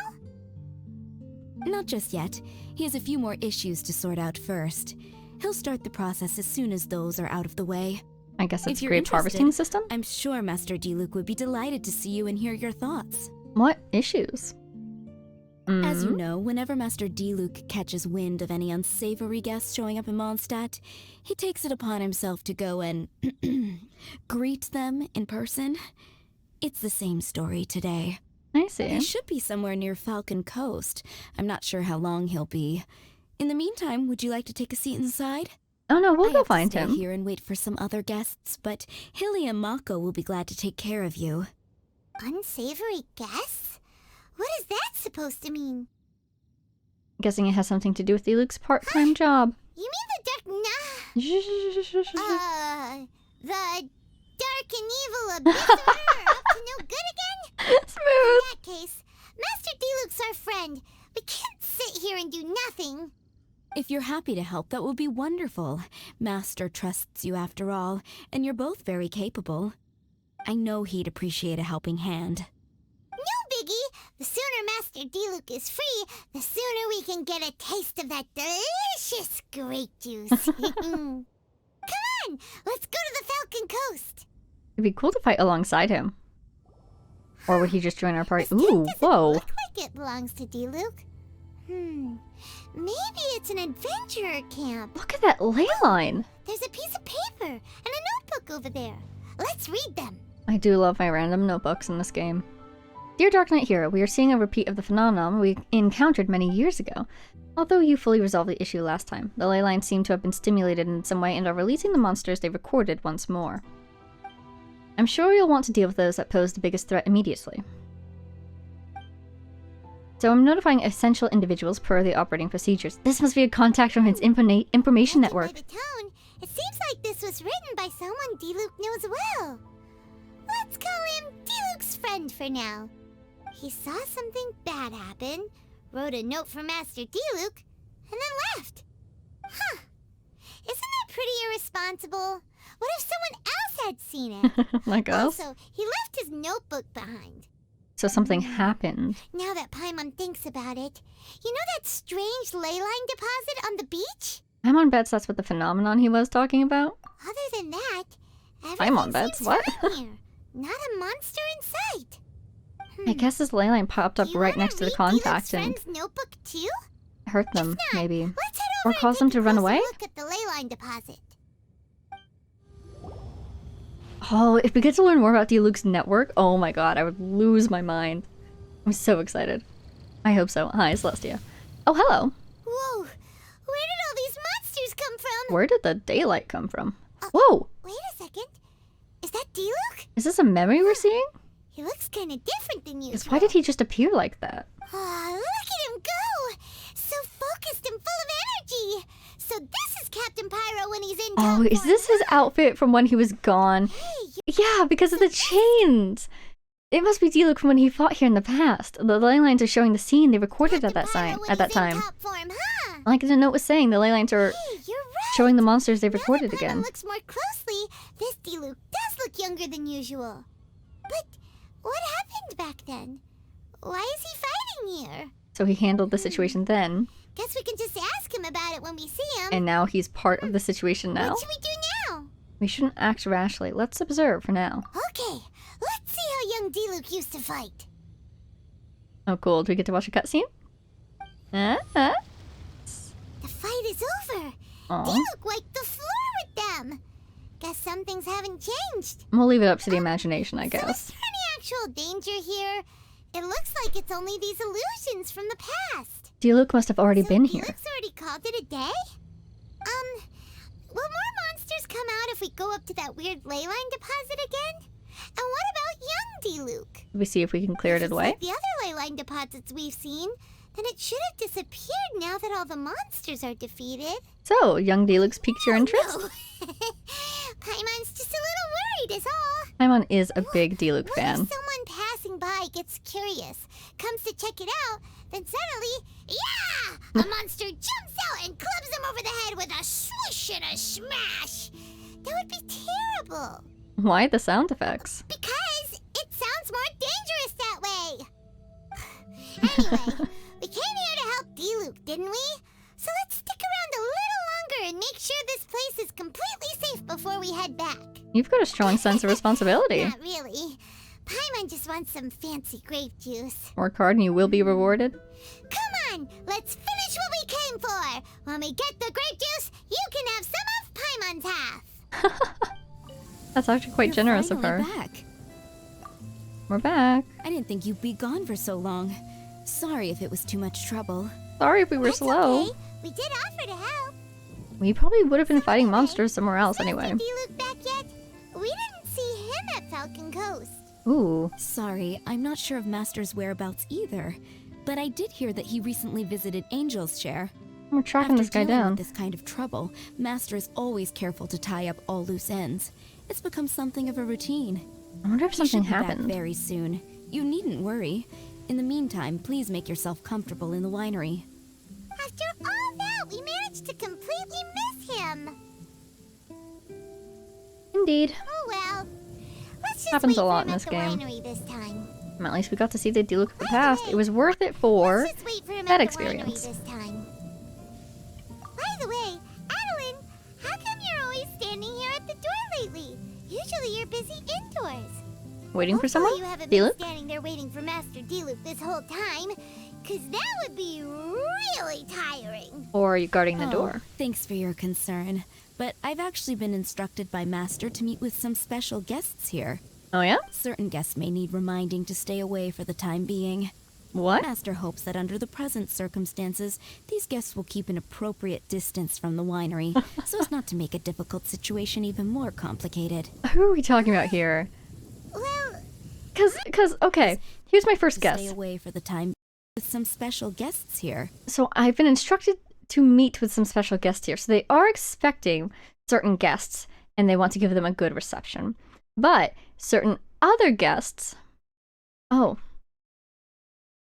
Not just yet. He has a few more issues to sort out first. He'll start the process as soon as those are out of the way. I guess If it's you're grape interested, harvesting system? I'm sure Master Diluc would be delighted to see you and hear your thoughts. What issues? As you know, whenever Master Diluc catches wind of any unsavory guests showing up in Mondstadt, he takes it upon himself to go and greet them in person. It's the same story today. I see. He should be somewhere near Falcon Coast. I'm not sure how long he'll be. In the meantime, would you like to take a seat inside? Oh no, we'll I go have to find stay him. here and wait for some other guests, but Hilly and Mako will be glad to take care of you. Unsavory guests? What is that supposed to mean? Guessing it has something to do with Diluc's part-time job. You mean the dark and evil abyss are up to no good again? In Smooth. that case, Master Diluc's our friend. We can't sit here and do nothing. If you're happy to help, that will be wonderful. Master trusts you after all, and you're both very capable. I know he'd appreciate a helping hand. No biggie. The sooner Master Diluc is free, the sooner we can get a taste of that delicious grape juice. Come on, let's go to the Falcon Coast. It'd be cool to fight alongside him. Or would he just join our party? This tent Ooh, doesn't whoa. look like it belongs to Diluc. Maybe it's an adventurer camp. Look at that ley line. There's a piece of paper and a notebook over there. Let's read them. I do love my random notebooks in this game. Dear Dark Knight Hero, we are seeing a repeat of the phenomenon we encountered many years ago. Although you fully resolved the issue last time, the ley lines seem to have been stimulated in some way and are releasing the monsters they recorded once more. I'm sure you'll want to deal with those that pose the biggest threat immediately. So I'm notifying essential individuals per the operating procedures. This must be a contact from his information Judging network. by the tone, it seems like this was written by someone Diluc knows well. Let's call him Diluc's friend for now. He saw something bad happen, wrote a note for Master Diluc, and then left. Huh. Isn't that pretty irresponsible? What if someone else had seen it? Like us? Also, he left his notebook behind. So something happened. Now that Paimon thinks about it, you know that strange ley line deposit on the beach? Paimon bets that's what the phenomenon he was talking about. Other than that, Paimon everything bets? seems What? fine here. Not a monster in sight. I guess this ley line popped up Do you right wanna next to the read contact Diluc's and friend's notebook too? hurt them, If not, maybe. Let's head Or over cause them and take to a run closer away? Look at the ley line deposit. Oh, if we get to learn more about Diluc's network, oh my god, I would lose my mind. I'm so excited. I hope so. Hi, Celestia. Oh, hello. Whoa! Where did all these monsters come from? Where did the daylight come from? Whoa! Wait a second. Is that Diluc? Is this a memory we're seeing? He looks kind of different than usual. Why did he just appear like that? Ah, look at him go! So focused and full of energy. So this is Captain Pyro when he's in Oh, top is form, this his huh? outfit from when he was gone? Hey, Yeah, because of the chains! It must be Diluc from when he fought here in the past. The ley lines are showing the scene they recorded at that time. when At that he's in time. top form, huh? Like the note was saying, the ley lines are Hey, you're right. showing the monsters they Now that recorded Paimon again. looks more closely, this Diluc does look younger than usual. But what happened back then? Why is he fighting here? So he handled the situation then, Guess we can just ask him about it when we see him. and now he's part of the situation now. What should we do now? We shouldn't act rashly. Let's observe for now. Okay, let's see how young Diluc used to fight. Oh, cool. Do we get to watch a cutscene? The fight is over. Aw. Diluc wiped the floor with them. Guess some things haven't changed. We'll leave it up to the imagination, I So is guess. there any actual danger here? It looks like it's only these illusions from the past. Diluc must have already So been here. Diluc's already called it a day? Will more monsters come out if we go up to that weird ley line deposit again? And what about young Diluc? Did we see if we can clear it If it's away? like the other ley line deposits we've seen, then it should have disappeared now that all the monsters are defeated. So, young Diluc's piqued your interest? No. Paimon's just a little worried is all. Paimon is a big Diluc What fan. if someone passing by gets curious, comes to check it out, then suddenly, yeah! A monster jumps out and clubs him over the head with a swish and a smash! That would be terrible. Why the sound effects? Because it sounds more dangerous that way. Anyway, we came here to help Diluc, didn't we? So let's stick around a little longer and make sure this place is completely safe before we head back. You've got a strong sense of responsibility. Not really. Paimon just wants some fancy grape juice. Work hard and you will be rewarded. Come on, let's finish what we came for. When we get the grape juice, you can have some of Paimon's half. That's actually quite You're generous of her. finally back. We're back. I didn't think you'd be gone for so long. Sorry if it was too much trouble. Sorry if we were That's slow. okay. We did offer to help. We probably would have been fighting monsters somewhere else anyway. Isn't Diluc back yet? We didn't see him at Falcon Coast. Ooh. Sorry, I'm not sure of Master's whereabouts either. But I did hear that he recently visited Angel's Share. We're tracking After this guy dealing down. with this kind of trouble, Master is always careful to tie up all loose ends. It's become something of a routine. I wonder if He something should be back happened. very soon. You needn't worry. In the meantime, please make yourself comfortable in the winery. After all that, we managed to completely miss him. Indeed. Oh well. Let's just Happens wait a lot for in him this at game. the winery this time. At least we got to see the Diluc of the past. It was worth it for Let's just wait for him that at the experience. winery this time. By the way, Adeline, how come you're always standing here at the door lately? Usually you're busy indoors. Waiting for Hopefully someone? you haven't been Diluc? standing there waiting for Master Diluc this whole time, because that would be really tiring. Or are you guarding the Oh, door? Thanks for your concern. But I've actually been instructed by Master to meet with some special guests here. Oh yeah? Certain guests may need reminding to stay away for the time being. What? Master hopes that under the present circumstances, these guests will keep an appropriate distance from the winery, so as not to make a difficult situation even more complicated. Who are we talking about here? Well, Okay, here's my first To guess. stay away for the time with some special guests here. So I've been instructed to meet with some special guests here. So they are expecting certain guests and they want to give them a good reception. But certain other guests... Oh.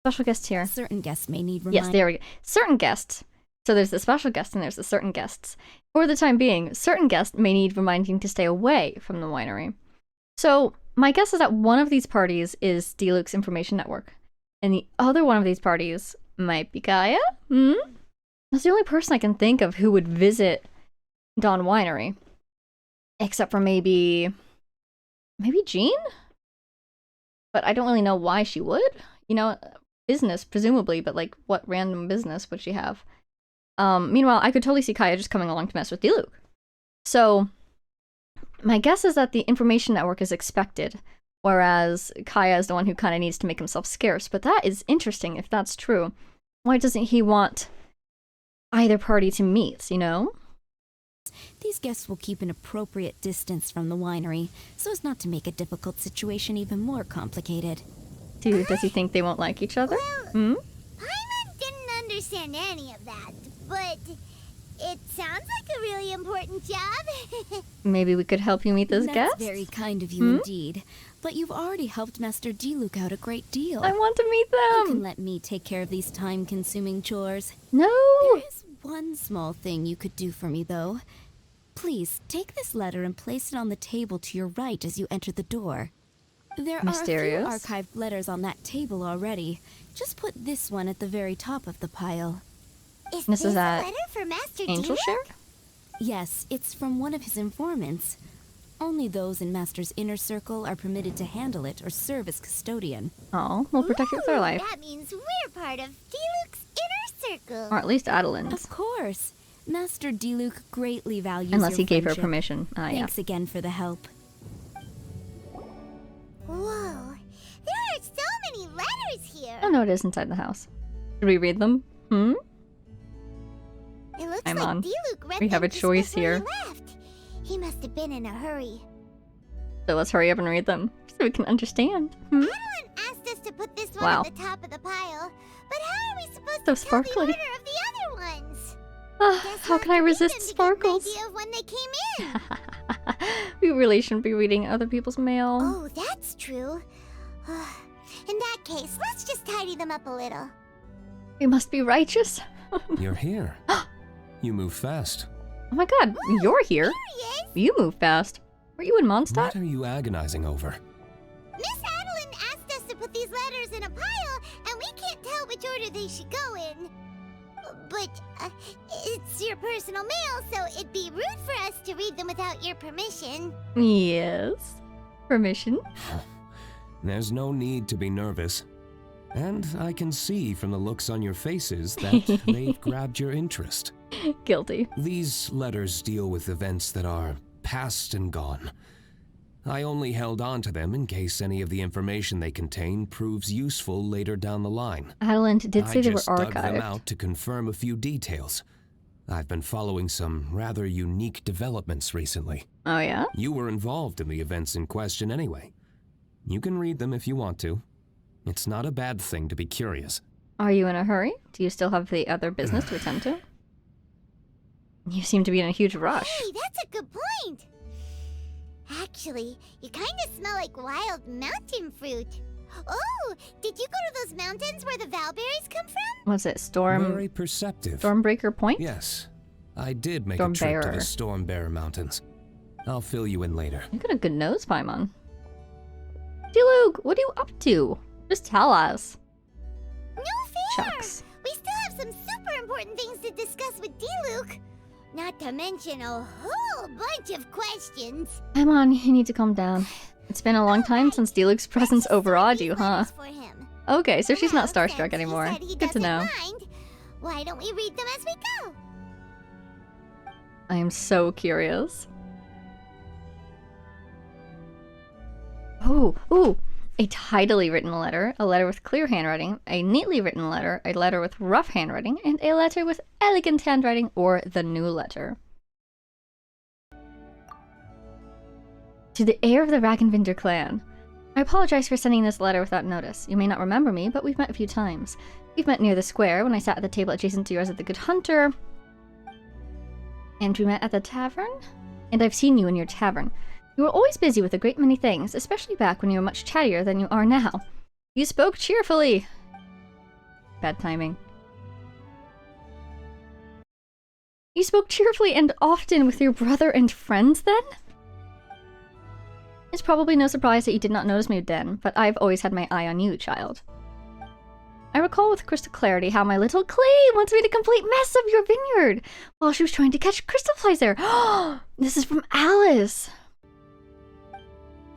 Special guest here. Certain guests may need Yes, reminding. there we go. Certain guests So there's the special guests and there's the certain guests. For the time being, certain guests may need reminding to stay away from the winery. So my guess is that one of these parties is Diluc's information network. And the other one of these parties might be Gaia? That's the only person I can think of who would visit Dawn Winery. Except for maybe Jean? But I don't really know why she would. You know, business, presumably, but like, what random business would she have? Meanwhile, I could totally see Kaya just coming along to mess with Diluc. So, my guess is that the information network is expected, whereas Kaya is the one who kind of needs to make himself scarce. But that is interesting if that's true. Why doesn't he want either party to meet, you know? These guests will keep an appropriate distance from the winery, so as not to make a difficult situation even more complicated. Does he think they won't like each other? Paimon didn't understand any of that, but it sounds like a really important job. Maybe we could help you meet those guests? That's very kind of you indeed. But you've already helped Master Diluc out a great deal. I want to meet You can them! let me take care of these time-consuming chores. No! There is one small thing you could do for me, though. Please, take this letter and place it on the table to your right as you enter the door. There Mysterious. are a few archived letters on that table already. Just put this one at the very top of the pile. Is This is a at letter for Master Angel Diluc? Share? Yes, it's from one of his informants. Only those in Master's inner circle are permitted to handle it or serve as custodian. Oh, we'll protect it with our Ooh, life. That means we're part of Diluc's inner circle. Or at least Adeline's. Of course. Master Diluc greatly values Unless your he gave her friendship. permission. Ah, yeah. Thanks again for the help. Whoa, there are so many letters here. Oh no, it is inside the house. Should we read them? It looks I'm like on. Diluc read We have them a just choice before here. He left. He must have been in a hurry. So let's hurry up and read them so we can understand. Adeline asked us to put this one Wow. at the top of the pile, but how are we supposed So to tell the sparkly. order of the other ones? Ah, how can I resist sparkles? To get an idea of when they came in. We really shouldn't be reading other people's mail. Oh, that's true. In that case, let's just tidy them up a little. We must be righteous. You're here. You move fast. Oh my god, you're here. He is. You move fast. Were you in Mondstadt? What are you agonizing over? Miss Adeline asked us to put these letters in a pile, and we can't tell which order they should go in. But it's your personal mail, so it'd be rude for us to read them without your permission. Yes. Permission? There's no need to be nervous. And I can see from the looks on your faces that they've grabbed your interest. Guilty. These letters deal with events that are past and gone. I only held on to them in case any of the information they contain proves useful later down the line. Adeline did say I they were just dug them archived. out to confirm a few details. I've been following some rather unique developments recently. Oh yeah? You were involved in the events in question anyway. You can read them if you want to. It's not a bad thing to be curious. Are you in a hurry? Do you still have the other business to attend to? You seem to be in a huge rush. Hey, that's a good point. Actually, you kind of smell like wild mountain fruit. Oh, did you go to those mountains where the valberries come from? What's it? Very perceptive. Stormbreaker Point? Yes, I did make a trip to the Stormbearer. Stormbearer Mountains. I'll fill you in later. You got a good nose, Paimon. Diluc, what are you up to? Just tell us. No fair! Shucks. We still have some super important things to discuss with Diluc. Not to mention a whole bunch of questions. Paimon, you need to calm down. It's been a long time since Diluc's presence overawed you, huh? For him. Okay, so she's not Well, starstruck since he anymore. said he Good to doesn't know. mind, why don't we read them as we go? I am so curious. Ooh, a tidily written letter, a letter with clear handwriting, a neatly written letter, a letter with rough handwriting, and a letter with elegant handwriting, or the new letter. To the heir of the Ragenvinder clan. I apologize for sending this letter without notice. You may not remember me, but we've met a few times. We've met near the square when I sat at the table adjacent to yours at the Good Hunter. And we met at the tavern? And I've seen you in your tavern. You were always busy with a great many things, especially back when you were much chattier than you are now. You spoke cheerfully. Bad timing. You spoke cheerfully and often with your brother and friends then? It's probably no surprise that you did not notice me then, but I've always had my eye on you, child. I recall with crystal clarity how my little Clee once made a complete mess of your vineyard while she was trying to catch crystal flies there. This is from Alice.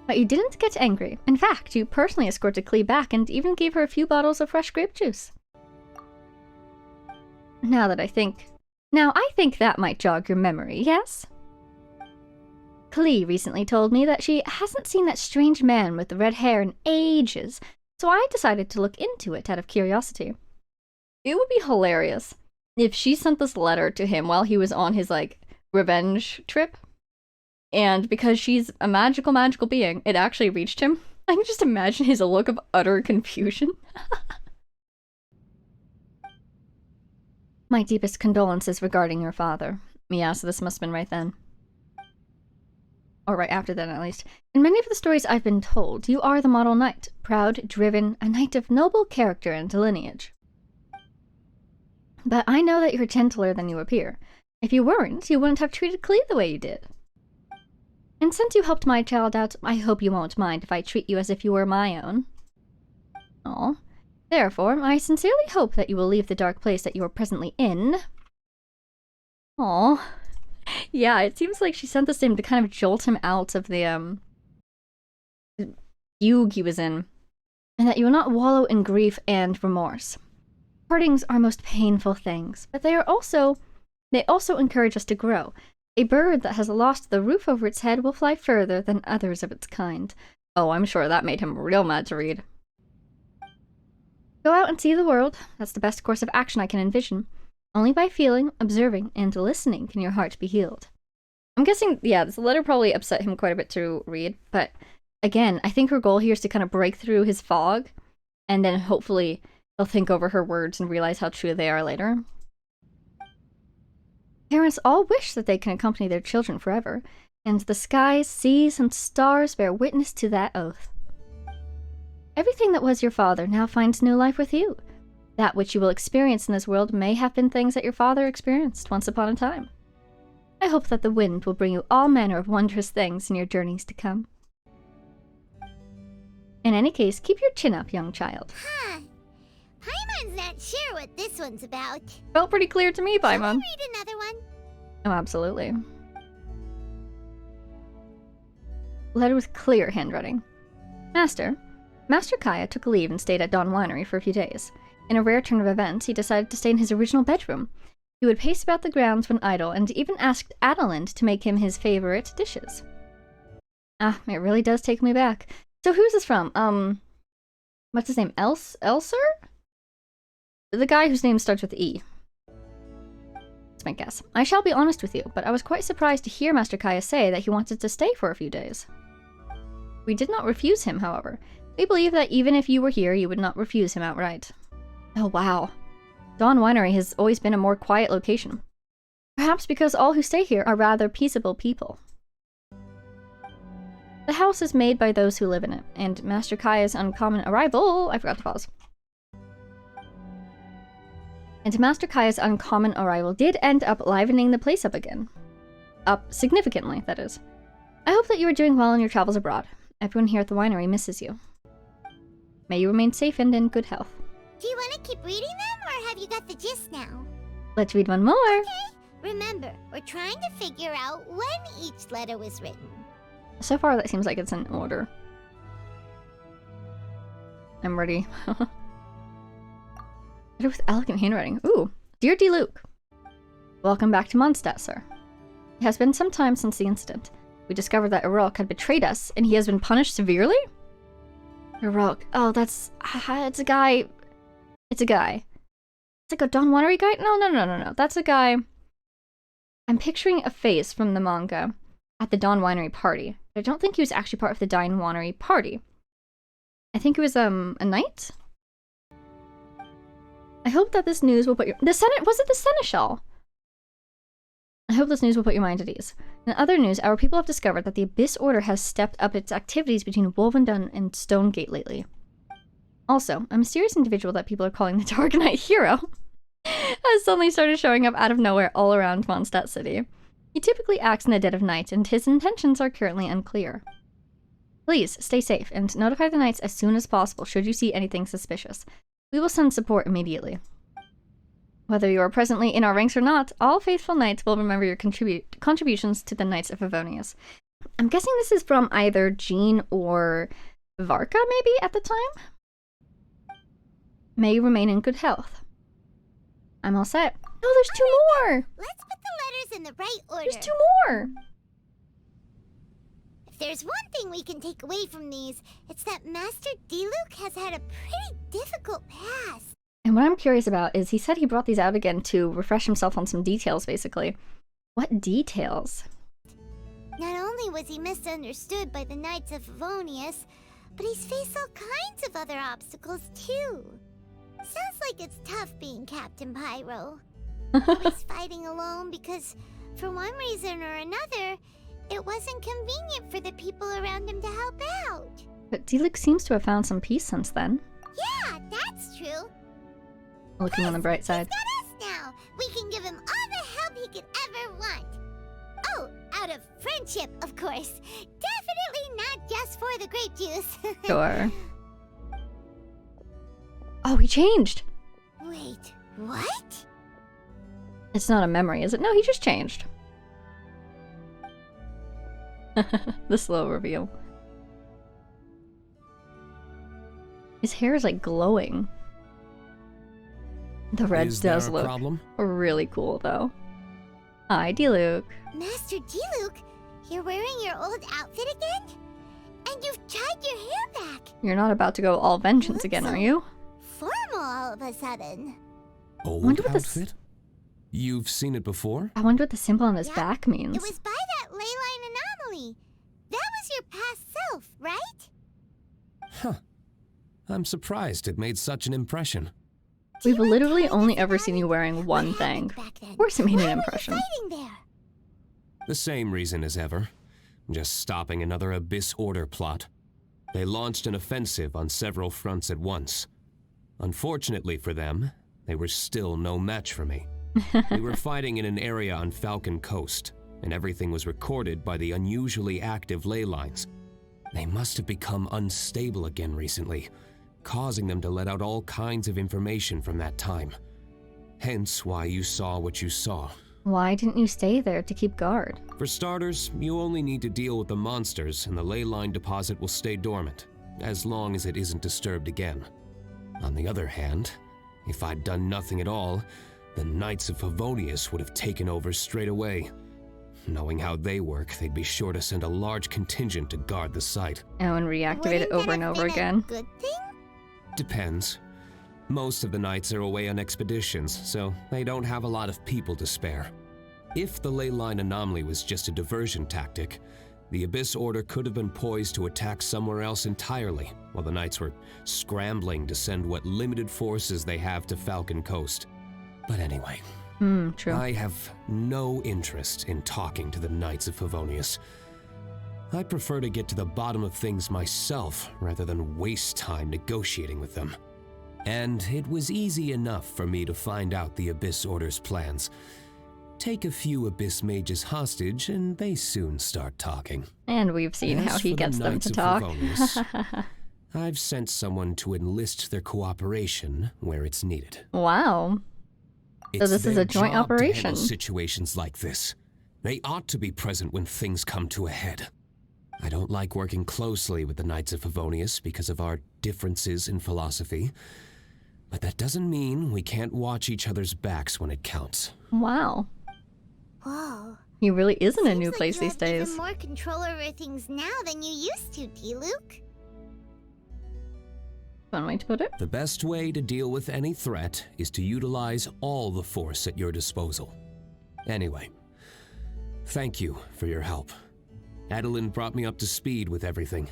But you didn't get angry. In fact, you personally escorted Clee back and even gave her a few bottles of fresh grape juice. Now I think that might jog your memory, yes? Clee recently told me that she hasn't seen that strange man with the red hair in ages, so I decided to look into it out of curiosity. It would be hilarious if she sent this letter to him while he was on his, like, revenge trip. And because she's a magical being, it actually reached him. I can just imagine his look of utter confusion. My deepest condolences regarding your father. Yeah, so this must have been right then. Or right after then, at least. In many of the stories I've been told, you are the model knight. Proud, driven, a knight of noble character and lineage. But I know that you're gentler than you appear. If you weren't, you wouldn't have treated Clee the way you did. And since you helped my child out, I hope you won't mind if I treat you as if you were my own. Aw. Therefore, I sincerely hope that you will leave the dark place that you are presently in. Aw. Yeah, it seems like she sent this to him to kind of jolt him out of the, fugue he was in. And that you will not wallow in grief and remorse. Partings are most painful things, but they also encourage us to grow. A bird that has lost the roof over its head will fly further than others of its kind. Oh, I'm sure that made him real mad to read. Go out and see the world. That's the best course of action I can envision. Only by feeling, observing, and listening can your heart be healed. I'm guessing, yeah, this letter probably upset him quite a bit to read, but again, I think her goal here is to kind of break through his fog, and then hopefully he'll think over her words and realize how true they are later. Parents all wish that they can accompany their children forever, and the skies, seas, and stars bear witness to that oath. Everything that was your father now finds new life with you. That which you will experience in this world may have been things that your father experienced once upon a time. I hope that the wind will bring you all manner of wondrous things in your journeys to come. In any case, keep your chin up, young child. Huh. Paimon's not sure what this one's about. Felt pretty clear to me, Paimon. Shall we read another one? Oh, absolutely. Letter with clear handwriting. Master Kaya took leave and stayed at Dawn Winery for a few days. In a rare turn of events, he decided to stay in his original bedroom. He would pace about the grounds when idle, and even asked Adalind to make him his favorite dishes. Ah, it really does take me back. So who's this from? What's his name? Elser? The guy whose name starts with E. That's my guess. I shall be honest with you, but I was quite surprised to hear Master Kaya say that he wanted to stay for a few days. We did not refuse him, however. We believe that even if you were here, you would not refuse him outright. Oh, wow. Dawn Winery has always been a more quiet location. Perhaps because all who stay here are rather peaceable people. The house is made by those who live in it, and Master Kaya's uncommon arrival... I forgot to pause. And Master Kaya's uncommon arrival did end up livening the place up again. Up significantly, that is. I hope that you are doing well in your travels abroad. Everyone here at the winery misses you. May you remain safe and in good health. Do you want to keep reading them, or have you got the gist now? Let's read one more. Okay. Remember, we're trying to figure out when each letter was written. So far, that seems like it's in order. I'm ready. Letter with elegant handwriting. Ooh. Dear D. Luke. Welcome back to Mondstadt, sir. It has been some time since the incident. We discovered that Erulk had betrayed us, and he has been punished severely? Erulk. Oh, that's... it's a guy... It's a guy. It's like a Dawn Winery guy? No. That's a guy... I'm picturing a face from the manga at the Dawn Winery party. But I don't think he was actually part of the Dawn Winery party. I think it was, a knight? I hope that this news will put your... Was it the Seneschal? I hope this news will put your mind at ease. In other news, our people have discovered that the Abyss Order has stepped up its activities between Wolvendun and Stonegate lately. Also, a mysterious individual that people are calling the Dark Knight Hero has suddenly started showing up out of nowhere all around Mondstadt City. He typically acts in the dead of night, and his intentions are currently unclear. Please stay safe and notify the knights as soon as possible should you see anything suspicious. We will send support immediately. Whether you are presently in our ranks or not, all faithful knights will remember your contributions to the Knights of Favonius. I'm guessing this is from either Jean or Varka, maybe, at the time? May you remain in good health. I'm all set. Oh, there's two more! Let's put the letters in the right order. There's two more! If there's one thing we can take away from these, it's that Master Diluc has had a pretty difficult past. And what I'm curious about is he said he brought these out again to refresh himself on some details, basically. What details? Not only was he misunderstood by the Knights of Favonius, but he's faced all kinds of other obstacles too. Sounds like it's tough being Captain Pyro. Always fighting alone because, for one reason or another, it wasn't convenient for the people around him to help out. But Diluc seems to have found some peace since then. Yeah, that's true. Looking on the bright side. He's got us now. We can give him all the help he could ever want. Oh, out of friendship, of course. Definitely not just for the grape juice. Sure. Oh, he changed! Wait, what? It's not a memory, is it? No, he just changed. The slow reveal. His hair is like glowing. The red does look really cool though. Hi, Diluc. Master Diluc, you're wearing your old outfit again? And you've tied your hair back. You're not about to go all vengeance again, are you? Formal all of a sudden. Old outfit? You've seen it before? I wonder what the symbol on his back means. It was by that ley line anomaly. That was your past self, right? Huh. I'm surprised it made such an impression. We've literally only ever seen you wearing one thing. Of course it made an impression. Why were you fighting there? The same reason as ever. Just stopping another Abyss Order plot. They launched an offensive on several fronts at once. Unfortunately for them, they were still no match for me. We were fighting in an area on Falcon Coast, and everything was recorded by the unusually active ley lines. They must have become unstable again recently, causing them to let out all kinds of information from that time. Hence why you saw what you saw. Why didn't you stay there to keep guard? For starters, you only need to deal with the monsters and the ley line deposit will stay dormant, as long as it isn't disturbed again. On the other hand, if I'd done nothing at all, the Knights of Favonius would have taken over straight away. Knowing how they work, they'd be sure to send a large contingent to guard the site. Oh, and reactivate it over and over again. Good thing? Depends. Most of the knights are away on expeditions, so they don't have a lot of people to spare. If the ley line anomaly was just a diversion tactic, the Abyss Order could have been poised to attack somewhere else entirely, while the knights were scrambling to send what limited forces they have to Falcon Coast. But anyway, true. I have no interest in talking to the Knights of Favonius. I prefer to get to the bottom of things myself rather than waste time negotiating with them. And it was easy enough for me to find out the Abyss Order's plans. Take a few Abyss mages hostage and they soon start talking. And we've seen how he gets them to talk. I've sent someone to enlist their cooperation where it's needed. Wow. So this is a joint operation. To handle situations like this. They ought to be present when things come to a head. I don't like working closely with the Knights of Favonius because of our differences in philosophy, but that doesn't mean we can't watch each other's backs when it counts. Wow. Whoa. He really is in a new place these days. You have even more control over things now than you used to, Diluc. One way to put it. The best way to deal with any threat is to utilize all the force at your disposal. Anyway, thank you for your help. Adeline brought me up to speed with everything.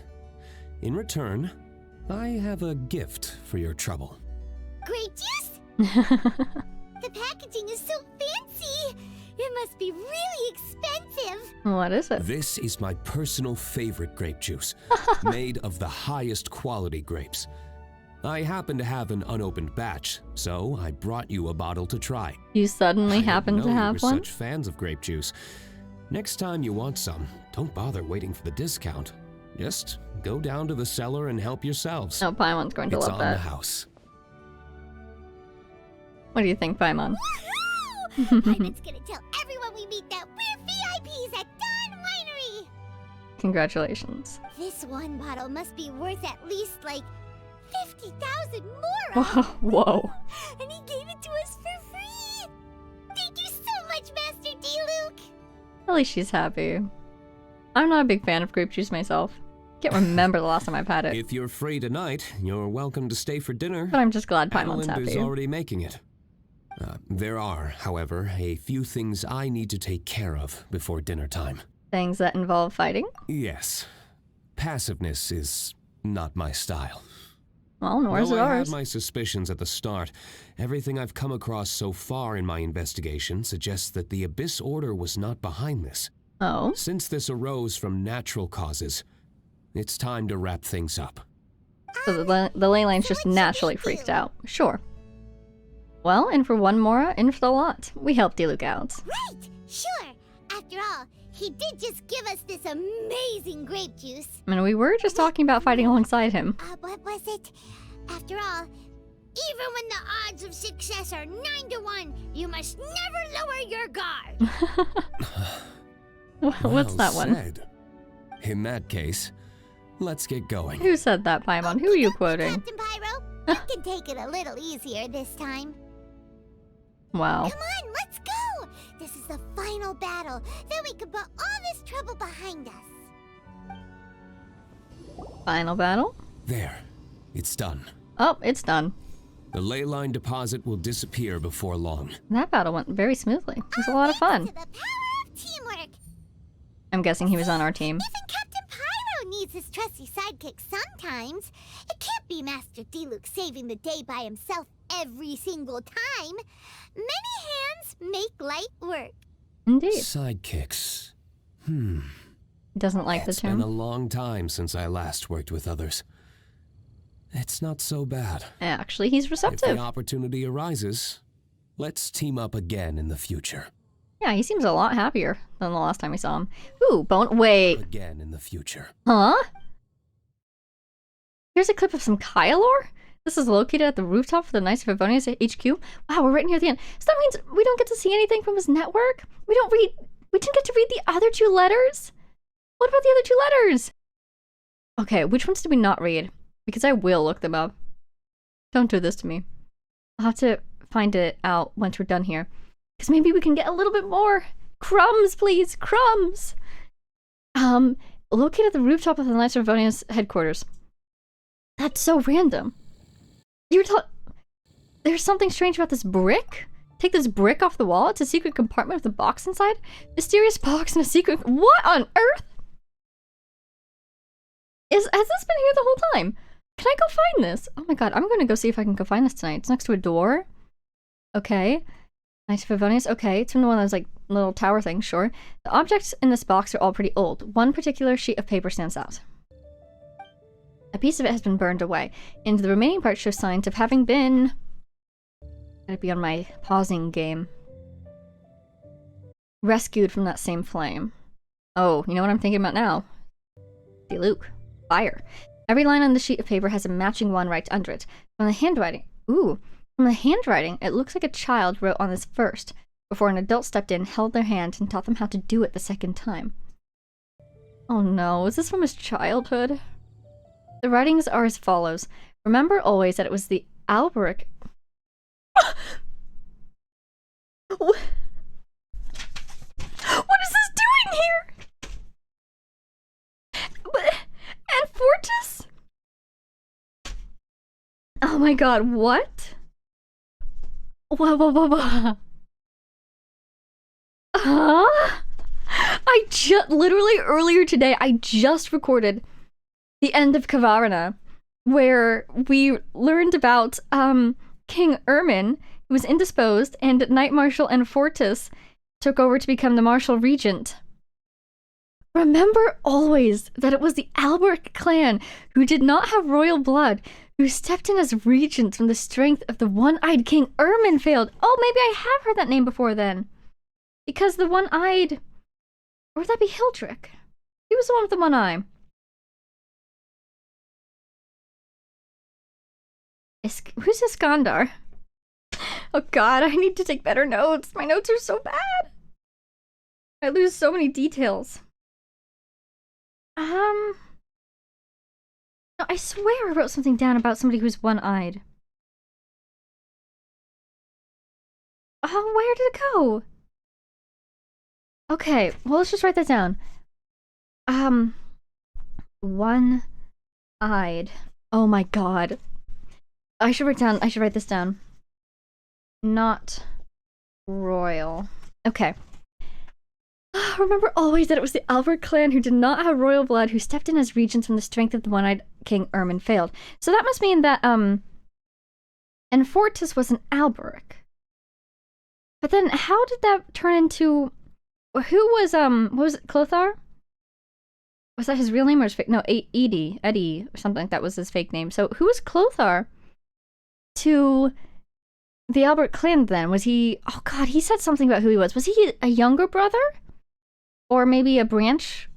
In return, I have a gift for your trouble. Grape juice? The packaging is so fancy! It must be really expensive! What is it? This is my personal favorite grape juice, made of the highest quality grapes. I happen to have an unopened batch, so I brought you a bottle to try. You suddenly I happen didn't to know have you were one? such fans of grape juice. Next time you want some, don't bother waiting for the discount. Just go down to the cellar and help yourselves. No, Paimon's going to It's love on the that. house. What do you think, Paimon? Woohoo! Paimon's gonna tell everyone we meet that we're VIPs at Dawn Winery! Congratulations. This one bottle must be worth at least, like, 50,000 more! Whoa. And he gave it to us for free! Thank you so much, Master D-Luke! At least she's happy. I'm not a big fan of grape juice myself. Can't remember the last time I've had it. If you're free tonight, you're welcome to stay for dinner. But I'm just glad Paimon's Adelinda is happy. already making it. There are, however, a few things I need to take care of before dinner time. Things that involve fighting? Yes. Passiveness is not my style. Well, nor is it Though I had ours. my suspicions at the start, everything I've come across so far in my investigation suggests that the Abyss Order was not behind this. Oh? Since this arose from natural causes, it's time to wrap things up. So the ley line's just naturally freaked out. Sure. Well, in for one Mora, in for the lot. We helped D-Luke out. Right! Sure! After all, he did just give us this amazing grape juice. I mean, we were just talking about fighting alongside him. What was it? After all, even when the odds of success are 9 to 1, you must never lower your guard! What's Well that one? said. In that case, let's get going. Who said that, Paimon? Who are you quoting? Captain Pyro, you can take it a little easier this time. Wow. Come on, let's go! This is the final battle. Then we can put all this trouble behind us. Final battle? There. It's done. Oh, it's done. The ley line deposit will disappear before long. That battle went very smoothly. It was a lot of fun. To the power of teamwork. I'm guessing he was on our team. Even Captain Pyro needs his trusty sidekick sometimes. It can't be Master D-Luke saving the day by himself every single time. Many hands make light work. Indeed. Sidekicks. He doesn't like the It's been a term. long time since I last worked with others. It's not so bad. Actually, he's If receptive. the opportunity arises, let's team up again in the future. Yeah, he seems a lot happier than the last time we saw him. Ooh, bone. Wait. Again in the future. Huh? Here's a clip of some Kaya lore. This is located at the rooftop of the Knights of Favonius HQ. Wow, we're right near the end. So that means we don't get to see anything from his network? We didn't get to read the other two letters? What about the other two letters? Okay, which ones did we not read? Because I will look them up. Don't do this to me. I'll have to find it out once we're done here. Because maybe we can get a little bit more. Crumbs, please, crumbs! Located at the rooftop of the Knights of Favonius headquarters. That's so random. There's something strange about this brick? Take this brick off the wall. It's a secret compartment with a box inside. Mysterious box and a secret. What on earth? Has this been here the whole time? Can I go find this? Oh my god, I'm gonna go see if I can go find this tonight. It's next to a door. Okay. Knights of Favonius. Okay, it's from one of those like little tower things, sure. The objects in this box are all pretty old. One particular sheet of paper stands out. A piece of it has been burned away, and the remaining parts show signs of having been... Gotta be on my pausing game. Rescued from that same flame. Oh, you know what I'm thinking about now? D-Luke. Fire. Every line on the sheet of paper has a matching one right under it. From the handwriting... Ooh. From the handwriting, it looks like a child wrote on this first, before an adult stepped in, held their hand, and taught them how to do it the second time. Oh no, is this from his childhood? The writings are as follows. Remember always that it was the Alberic... What is this doing here? And Fortis? Oh my god, what? Whoa. Huh? Literally earlier today, I just recorded the end of Kavarna, where we learned about King Ermin, who was indisposed, and Knight Marshal and Fortis took over to become the Marshal Regent. Remember always that it was the Albert clan who did not have royal blood who stepped in as regents when the strength of the one-eyed king Ermin failed. Oh, maybe I have heard that name before then. Because the one-eyed... Or would that be Hildrick? He was the one with the one eye. Who's Iskandar? Oh god, I need to take better notes. My notes are so bad. I lose so many details. No, I swear I wrote something down about somebody who's one-eyed. Oh, where did it go? Okay, well, let's just write that down. One-eyed. Oh my god. I should write this down. Not royal. Okay. Remember always that it was the Albert clan who did not have royal blood who stepped in as regents when the strength of the one-eyed king Ermin failed. So that must mean that, Enfortus was an Alberic. But then how did that turn into... Who was, what was it, Clothar? Was that his real name or his fake? No, Eddie, or something like that was his fake name. So who was Clothar to the Albert clan then? Was he... Oh god, he said something about who he was. Was he a younger brother? Or maybe a branch,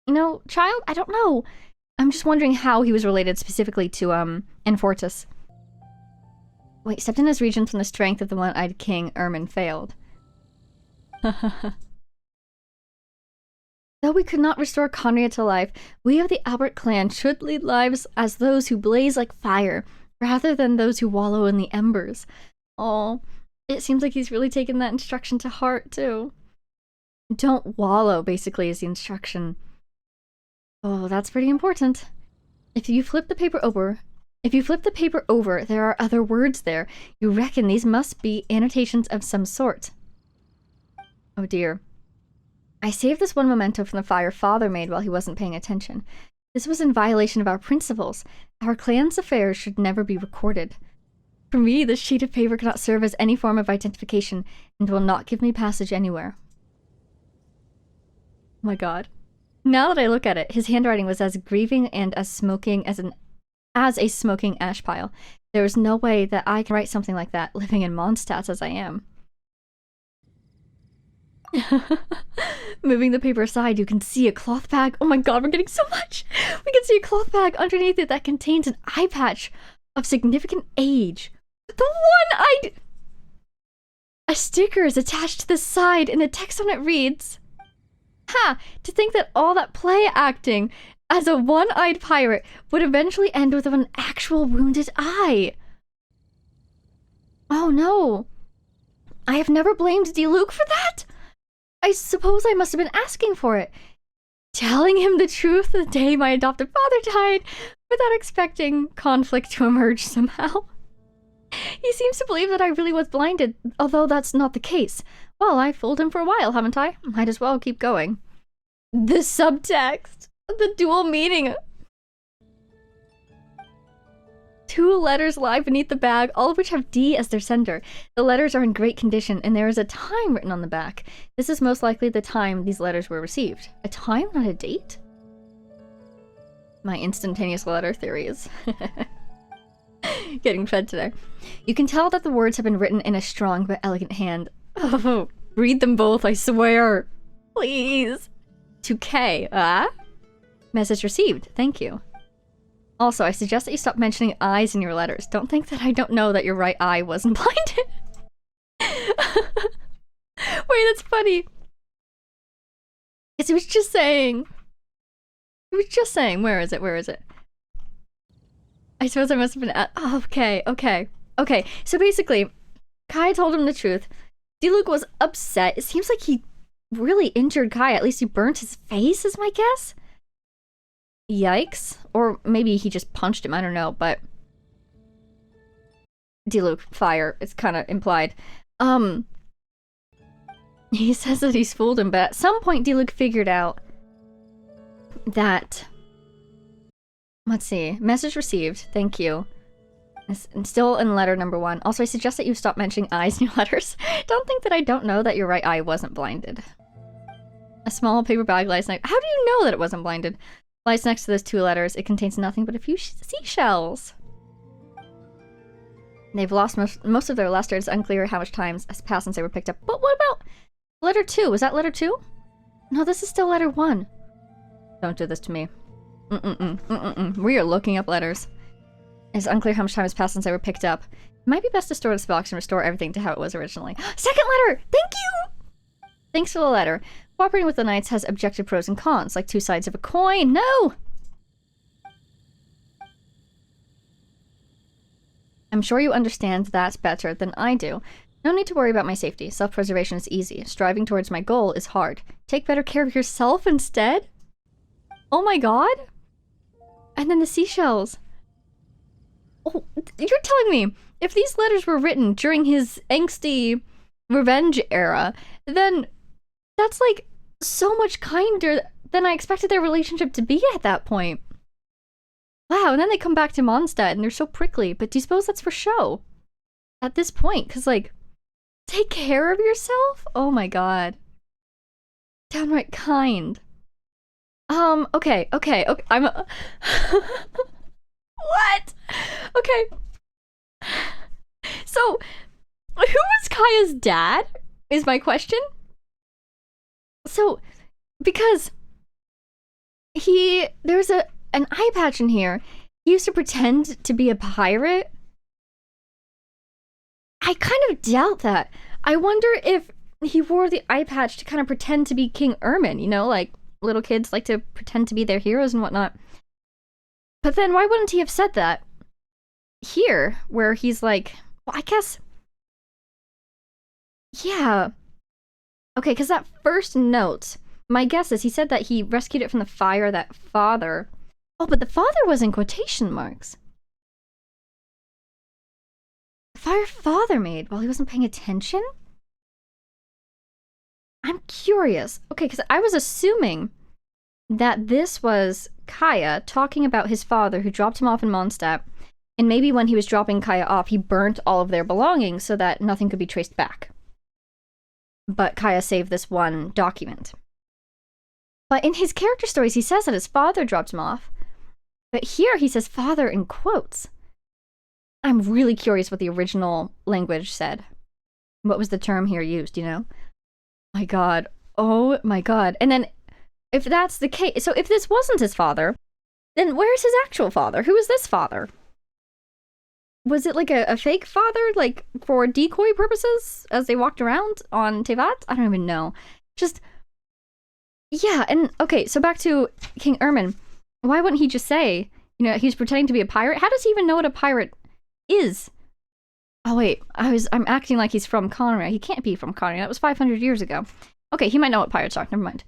you know, child? I don't know. I'm just wondering how he was related specifically to, Enfortus. Wait, stepped in as regent when the strength of the one-eyed king Ermin failed. Though we could not restore Conria to life, we of the Albert clan should lead lives as those who blaze like fire, rather than those who wallow in the embers. Oh, it seems like he's really taken that instruction to heart, too. Don't wallow, basically, is the instruction. Oh, that's pretty important. If you flip the paper over, there are other words there. You reckon these must be annotations of some sort. Oh dear. I saved this one memento from the fire Father made while he wasn't paying attention. This was in violation of our principles. Our clan's affairs should never be recorded. For me, this sheet of paper cannot serve as any form of identification and will not give me passage anywhere. Oh my god. Now that I look at it, his handwriting was as grieving and as smoking as a smoking ash pile. There is no way that I can write something like that, living in Mondstadt as I am. Moving the paper aside, you can see a cloth bag. Oh my god, we're getting so much! We can see a cloth bag underneath it that contains an eye patch of significant age. The one-eyed... A sticker is attached to the side and the text on it reads... Ha! To think that all that play acting as a one-eyed pirate would eventually end with an actual wounded eye. Oh no. I have never blamed Diluc for that? I suppose I must have been asking for it. Telling him the truth the day my adopted father died without expecting conflict to emerge somehow. He seems to believe that I really was blinded, although that's not the case. Well, I fooled him for a while, haven't I? Might as well keep going. The subtext. The dual meaning. 2 letters lie beneath the bag, all of which have D as their sender. The letters are in great condition, and there is a time written on the back. This is most likely the time these letters were received. A time, not a date? My instantaneous letter theories. Getting fed today. You can tell that the words have been written in a strong but elegant hand. Oh, read them both, I swear. Please. To K, Message received, thank you. Also, I suggest that you stop mentioning eyes in your letters. Don't think that I don't know that your right eye wasn't blinded. Wait, that's funny. Because he was just saying... He was just saying, where is it, where is it? I suppose I must have been oh, okay. So basically, Kai told him the truth. Diluc was upset. It seems like he really injured Kai. At least he burnt his face, is my guess? Yikes. Or maybe he just punched him, I don't know, but... Diluc, fire. It's kind of implied. He says that he's fooled him, but at some point Diluc figured out that... Let's see. Message received. Thank you. And still in letter number 1. Also, I suggest that you stop mentioning eyes in your letters. Don't think that I don't know that your right eye wasn't blinded. A small paper bag lies next. How do you know that it wasn't blinded? Lies next to those 2 letters. It contains nothing but a few seashells. They've lost most of their luster. It's unclear how much time has passed since they were picked up. But what about letter 2? Was that letter 2? No, this is still letter 1. Don't do this to me. We are looking up letters. It's unclear how much time has passed since they were picked up. It might be best to store this box and restore everything to how it was originally. Second letter! Thank you! Thanks for the letter. Cooperating with the Knights has objective pros and cons, like 2 sides of a coin. No! I'm sure you understand that better than I do. No need to worry about my safety. Self-preservation is easy. Striving towards my goal is hard. Take better care of yourself instead? Oh my god! And then the seashells. Oh, you're telling me if these letters were written during his angsty revenge era, then that's like so much kinder than I expected their relationship to be at that point. Wow, and then they come back to Mondstadt and they're so prickly, but do you suppose that's for show? At this point, because like, take care of yourself? Oh my god. Downright kind. Okay, I'm what? Okay. So, who was Kaya's dad? Is my question. So, because there's an eye patch in here. He used to pretend to be a pirate. I kind of doubt that. I wonder if he wore the eye patch to kind of pretend to be King Ermin, you know, like little kids like to pretend to be their heroes and whatnot. But then why wouldn't he have said that here, where he's like, well, I guess, yeah. Okay, because that first note, my guess is he said that he rescued it from the fire that father. Oh, but the father was in quotation marks. The fire father made while he wasn't paying attention? I'm curious. Okay, because I was assuming that this was Kaya talking about his father who dropped him off in Mondstadt, and maybe when he was dropping Kaya off, he burnt all of their belongings so that nothing could be traced back. But Kaya saved this one document. But in his character stories, he says that his father dropped him off. But here he says father in quotes. I'm really curious what the original language said. What was the term here used, you know? My god. Oh my god. And then, if that's the case, so if this wasn't his father, then where's his actual father? Who is this father? Was it like a fake father, like for decoy purposes as they walked around on Tevat? I don't even know. Just, yeah, and okay, so back to King Ermin. Why wouldn't he just say, you know, he's pretending to be a pirate? How does he even know what a pirate is? Oh wait, I'm acting like he's from Conria. He can't be from Conria. That was 500 years ago. Okay, he might know what pirates are. Never mind.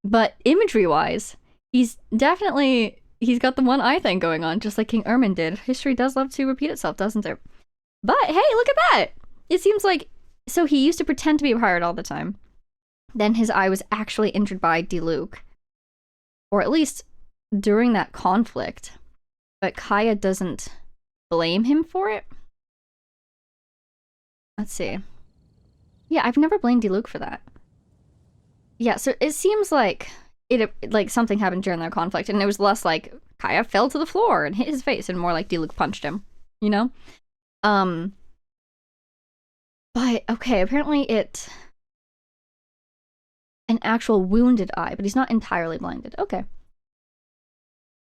But imagery-wise, he's got the one eye thing going on, just like King Ermin did. History does love to repeat itself, doesn't it? But hey, look at that! It seems like, so he used to pretend to be a pirate all the time. Then his eye was actually injured by Diluc. Or at least during that conflict. But Kaya doesn't blame him for it. Let's see. Yeah, I've never blamed Diluc for that. Yeah, so it seems like something happened during their conflict, and it was less like Kaya fell to the floor and hit his face, and more like Diluc punched him, you know? But okay, apparently an actual wounded eye, but he's not entirely blinded. Okay.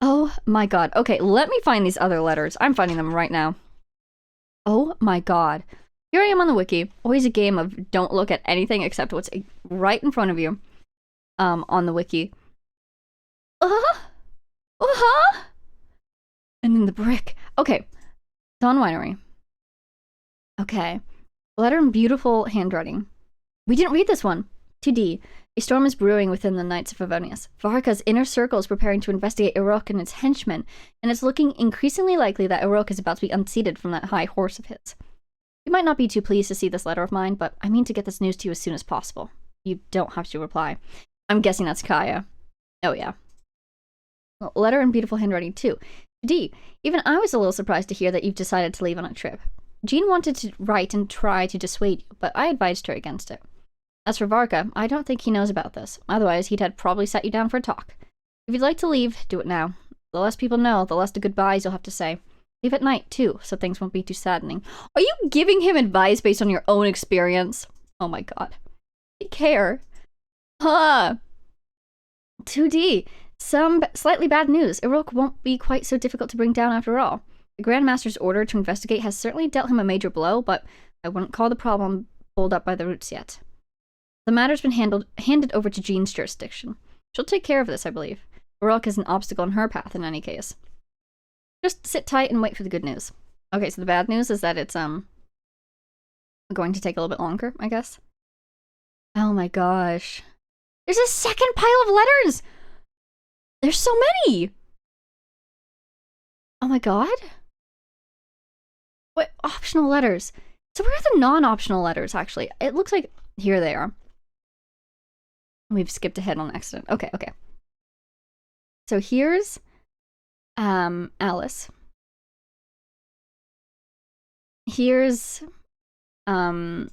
Oh my god. Okay, let me find these other letters. I'm finding them right now. Oh my god. Here I am on the wiki. Always a game of don't look at anything except what's right in front of you. On the wiki. And then the brick. Okay. Dawn Winery. Okay. Letter in beautiful handwriting. We didn't read this one. 2D. A storm is brewing within the Knights of Favonius. Varka's inner circle is preparing to investigate Irok and its henchmen, and it's looking increasingly likely that Irok is about to be unseated from that high horse of his. You might not be too pleased to see this letter of mine, but I mean to get this news to you as soon as possible. You don't have to reply. I'm guessing that's Kaya. Oh yeah. Well, letter in beautiful handwriting too. D. Even I was a little surprised to hear that you've decided to leave on a trip. Jean wanted to write and try to dissuade you, but I advised her against it. As for Varka, I don't think he knows about this. Otherwise, he'd had probably sat you down for a talk. If you'd like to leave, do it now. The less people know, the less the goodbyes you'll have to say. Leave at night, too, so things won't be too saddening. Are you giving him advice based on your own experience? Oh my god. Take care. Huh. 2D. Some slightly bad news. Irok won't be quite so difficult to bring down after all. The Grand Master's order to investigate has certainly dealt him a major blow, but I wouldn't call the problem pulled up by the roots yet. The matter's been handed over to Jean's jurisdiction. She'll take care of this, I believe. Irok is an obstacle in her path in any case. Just sit tight and wait for the good news. Okay, so the bad news is that it's going to take a little bit longer, I guess. Oh my gosh. There's a second pile of letters! There's so many! Oh my god. What? Optional letters. So where are the non-optional letters, actually? It looks like... Here they are. We've skipped ahead on accident. Okay, okay. So here's... Alice. Here's... the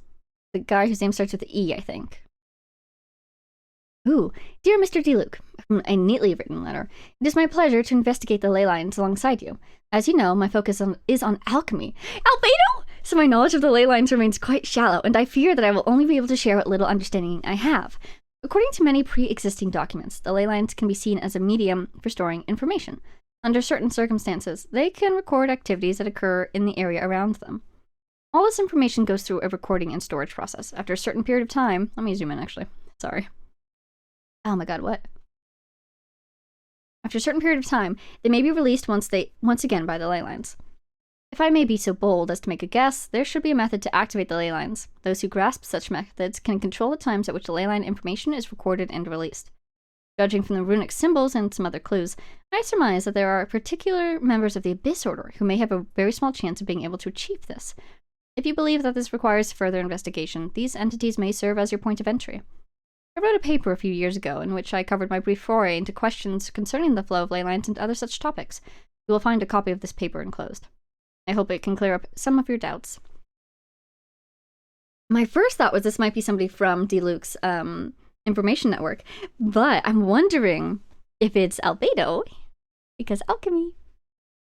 guy whose name starts with E, I think. Ooh, dear Mr. Diluc, from a neatly written letter, it is my pleasure to investigate the ley lines alongside you. As you know, my focus is on alchemy. Albedo! So my knowledge of the ley lines remains quite shallow, and I fear that I will only be able to share what little understanding I have. According to many pre-existing documents, the ley lines can be seen as a medium for storing information. Under certain circumstances, they can record activities that occur in the area around them. All this information goes through a recording and storage process. After a certain period of time... Let me zoom in, actually. Sorry. Oh my god, what? After a certain period of time, they may be released once again by the ley lines. If I may be so bold as to make a guess, there should be a method to activate the ley lines. Those who grasp such methods can control the times at which the ley line information is recorded and released. Judging from the runic symbols and some other clues, I surmise that there are particular members of the Abyss Order who may have a very small chance of being able to achieve this. If you believe that this requires further investigation, these entities may serve as your point of entry. I wrote a paper a few years ago in which I covered my brief foray into questions concerning the flow of ley lines and other such topics. You will find a copy of this paper enclosed. I hope it can clear up some of your doubts. My first thought was this might be somebody from Diluc's information network, but I'm wondering if it's Albedo, because alchemy.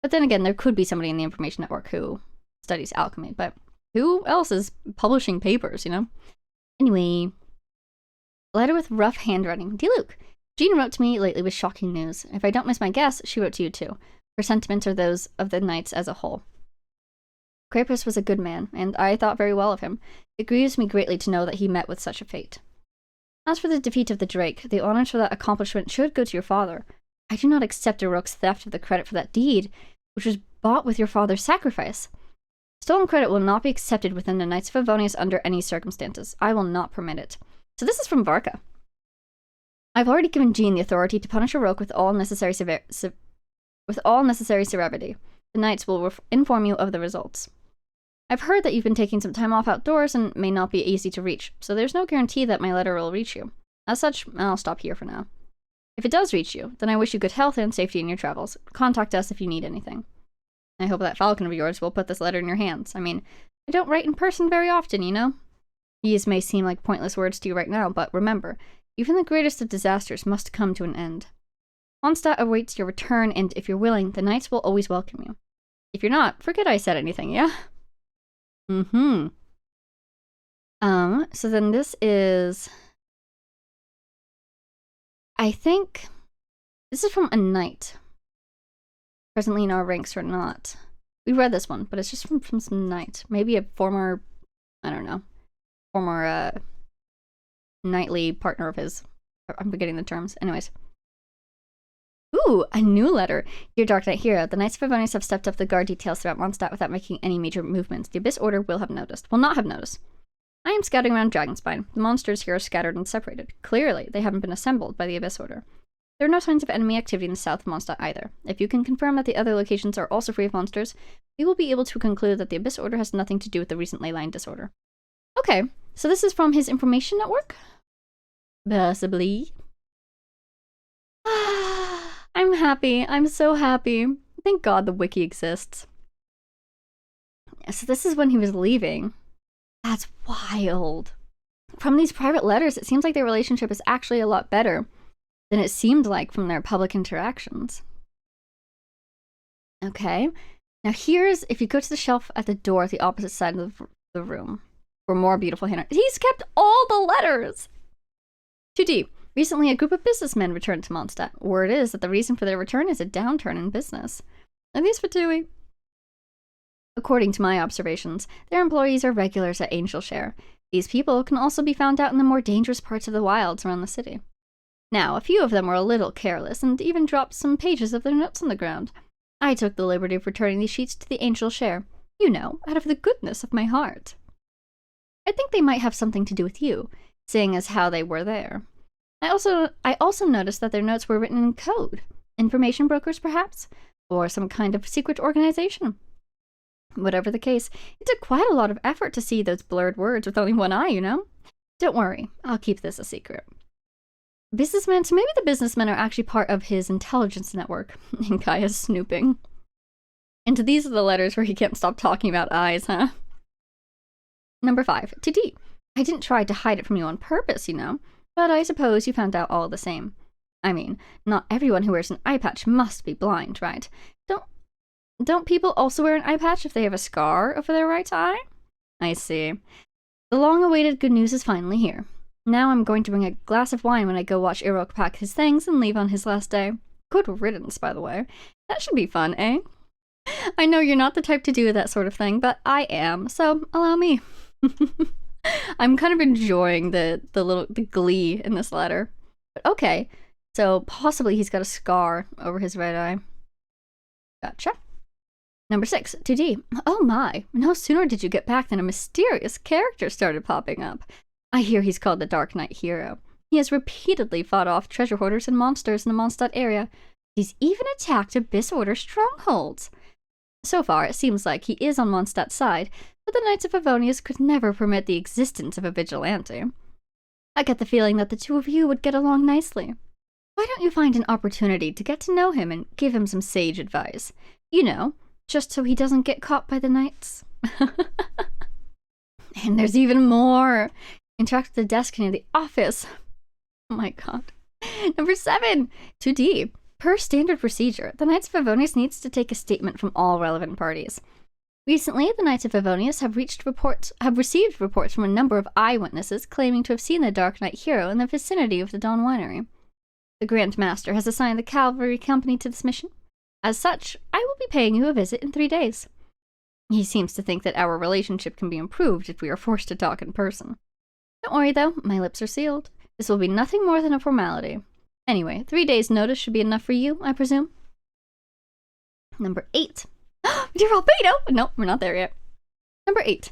But then again, there could be somebody in the information network who studies alchemy, but who else is publishing papers, you know? Anyway... Letter with rough handwriting. Diluc, Jean wrote to me lately with shocking news. If I don't miss my guess, she wrote to you too. Her sentiments are those of the knights as a whole. Krapus was a good man, and I thought very well of him. It grieves me greatly to know that he met with such a fate. As for the defeat of the Drake, the honors for that accomplishment should go to your father. I do not accept Irok's theft of the credit for that deed, which was bought with your father's sacrifice. Stolen credit will not be accepted within the Knights of Favonius under any circumstances. I will not permit it. So this is from Varka. I've already given Jean the authority to punish Irok with all necessary severity. The Knights will inform you of the results. I've heard that you've been taking some time off outdoors and may not be easy to reach, so there's no guarantee that my letter will reach you. As such, I'll stop here for now. If it does reach you, then I wish you good health and safety in your travels. Contact us if you need anything. I hope that falcon of yours will put this letter in your hands. I mean, I don't write in person very often, you know? These may seem like pointless words to you right now, but remember, even the greatest of disasters must come to an end. Mondstadt awaits your return, and if you're willing, the Knights will always welcome you. If you're not, forget I said anything, yeah? So then this is... I think... This is from a knight. Presently in our ranks or not. We read this one, but it's just from some knight. Maybe a former... I don't know. Former, knightly partner of his. I'm forgetting the terms. Anyways. Ooh, a new letter. Dear Dark Knight Hero, the Knights of Favonius have stepped up the guard details throughout Mondstadt without making any major movements. The Abyss Order will not have noticed. I am scouting around Dragonspine. The monsters here are scattered and separated. Clearly, they haven't been assembled by the Abyss Order. There are no signs of enemy activity in the south of Mondstadt either. If you can confirm that the other locations are also free of monsters, we will be able to conclude that the Abyss Order has nothing to do with the recent ley line disorder. Okay, so this is from his information network? Possibly. I'm happy. I'm so happy. Thank God the wiki exists. So this is when he was leaving. That's wild. From these private letters, it seems like their relationship is actually a lot better than it seemed like from their public interactions. Okay. Now here's, if you go to the shelf at the door at the opposite side of the room, for more beautiful handwriting. He's kept all the letters! 2D. Recently, a group of businessmen returned to Mondstadt. Word is that the reason for their return is a downturn in business. At least for Dewey. According to my observations, their employees are regulars at Angel Share. These people can also be found out in the more dangerous parts of the wilds around the city. Now, a few of them were a little careless and even dropped some pages of their notes on the ground. I took the liberty of returning these sheets to the Angel Share. You know, out of the goodness of my heart. I think they might have something to do with you, seeing as how they were there. I also noticed that their notes were written in code. Information brokers, perhaps? Or some kind of secret organization. Whatever the case, it took quite a lot of effort to see those blurred words with only one eye, you know? Don't worry, I'll keep this a secret. Businessmen, so maybe the businessmen are actually part of his intelligence network. And Kaya's snooping. And these are the letters where he can't stop talking about eyes, huh? Number 5, to D. I didn't try to hide it from you on purpose, you know, but I suppose you found out all the same. I mean, not everyone who wears an eye patch must be blind, right? Don't people also wear an eye patch if they have a scar over their right eye? I see. The long-awaited good news is finally here. Now I'm going to bring a glass of wine when I go watch Irok pack his things and leave on his last day. Good riddance, by the way. That should be fun, eh? I know you're not the type to do that sort of thing, but I am, so allow me. I'm kind of enjoying the glee in this letter. But okay, so possibly he's got a scar over his right eye. Gotcha. Number 6, 2D. Oh my, no sooner did you get back than a mysterious character started popping up. I hear he's called the Dark Knight Hero. He has repeatedly fought off treasure hoarders and monsters in the Mondstadt area. He's even attacked Abyss Order strongholds. So far, it seems like he is on Mondstadt's side, but the Knights of Favonius could never permit the existence of a vigilante. I get the feeling that the two of you would get along nicely. Why don't you find an opportunity to get to know him and give him some sage advice? You know, just so he doesn't get caught by the Knights. And there's even more. Interact with the desk near the office. Oh my god. Number 7, 2D. Per standard procedure, the Knights of Favonius needs to take a statement from all relevant parties. Recently, the Knights of Favonius have received reports from a number of eyewitnesses claiming to have seen the Dark Knight Hero in the vicinity of the Dawn Winery. The Grand Master has assigned the cavalry company to this mission. As such, I will be paying you a visit in 3 days. He seems to think that our relationship can be improved if we are forced to talk in person. Don't worry though, my lips are sealed. This will be nothing more than a formality. Anyway, 3 days' notice should be enough for you, I presume. Number 8. Dear Albedo! No, we're not there yet. Number 8.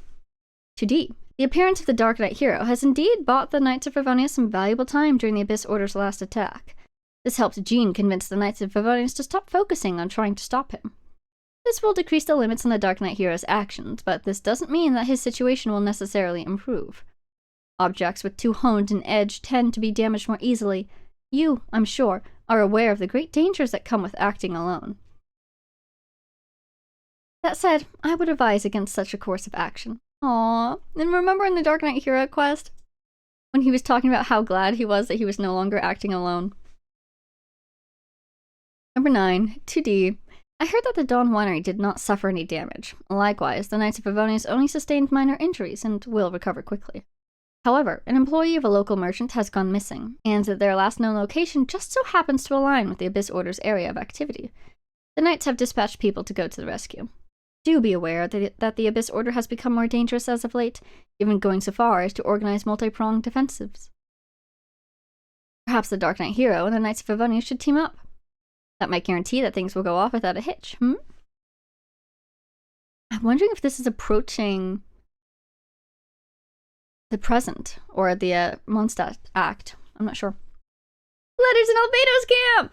2D. The appearance of the Dark Knight Hero has indeed bought the Knights of Favonius some valuable time during the Abyss Order's last attack. This helped Jean convince the Knights of Favonius to stop focusing on trying to stop him. This will decrease the limits on the Dark Knight Hero's actions, but this doesn't mean that his situation will necessarily improve. Objects with too honed an edge tend to be damaged more easily. You, I'm sure, are aware of the great dangers that come with acting alone. That said, I would advise against such a course of action. Aww. And remember in the Dark Knight Hero quest? When he was talking about how glad he was that he was no longer acting alone. Number 9, 2D. I heard that the Dawn Winery did not suffer any damage. Likewise, the Knights of Favonius only sustained minor injuries and will recover quickly. However, an employee of a local merchant has gone missing, and their last known location just so happens to align with the Abyss Order's area of activity. The Knights have dispatched people to go to the rescue. Do be aware that the Abyss Order has become more dangerous as of late, even going so far as to organize multi-pronged defensives. Perhaps the Dark Knight Hero and the Knights of Favonius should team up. That might guarantee that things will go off without a hitch, I'm wondering if this is approaching the present, or the Mondstadt Act. I'm not sure. Letters in Albedo's camp!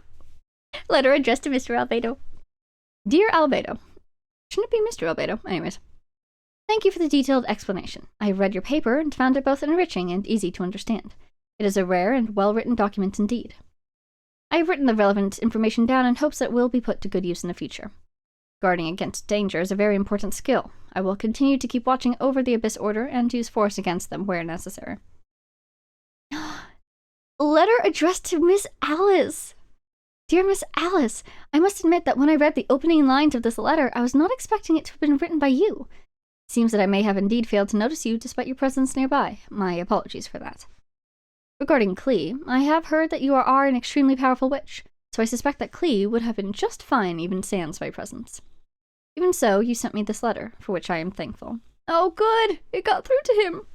Letter addressed to Mr. Albedo. Dear Albedo. Shouldn't it be Mr. Albedo? Anyways. Thank you for the detailed explanation. I have read your paper and found it both enriching and easy to understand. It is a rare and well-written document indeed. I have written the relevant information down in hopes that it will be put to good use in the future. Guarding against danger is a very important skill. I will continue to keep watching over the Abyss Order and use force against them where necessary. Letter addressed to Miss Alice. Dear Miss Alice, I must admit that when I read the opening lines of this letter, I was not expecting it to have been written by you. It seems that I may have indeed failed to notice you despite your presence nearby. My apologies for that. Regarding Klee, I have heard that you are an extremely powerful witch, so I suspect that Klee would have been just fine even sans my presence. Even so, you sent me this letter, for which I am thankful. Oh good! It got through to him!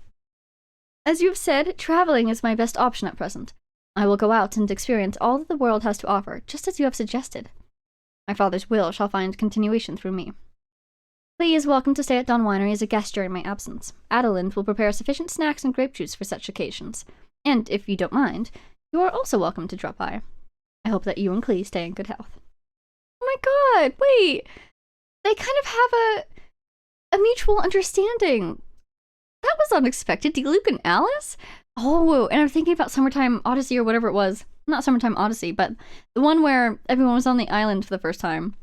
As you have said, traveling is my best option at present. I will go out and experience all that the world has to offer, just as you have suggested. My father's will shall find continuation through me. Klee is welcome to stay at Dawn Winery as a guest during my absence. Adelind will prepare sufficient snacks and grape juice for such occasions. And if you don't mind, you are also welcome to drop by. I hope that you and Klee stay in good health. Oh my god, wait! They kind of have a mutual understanding. That was unexpected. Diluc and Alice? Oh, and I'm thinking about Summertime Odyssey or whatever it was. Not Summertime Odyssey, but the one where everyone was on the island for the first time.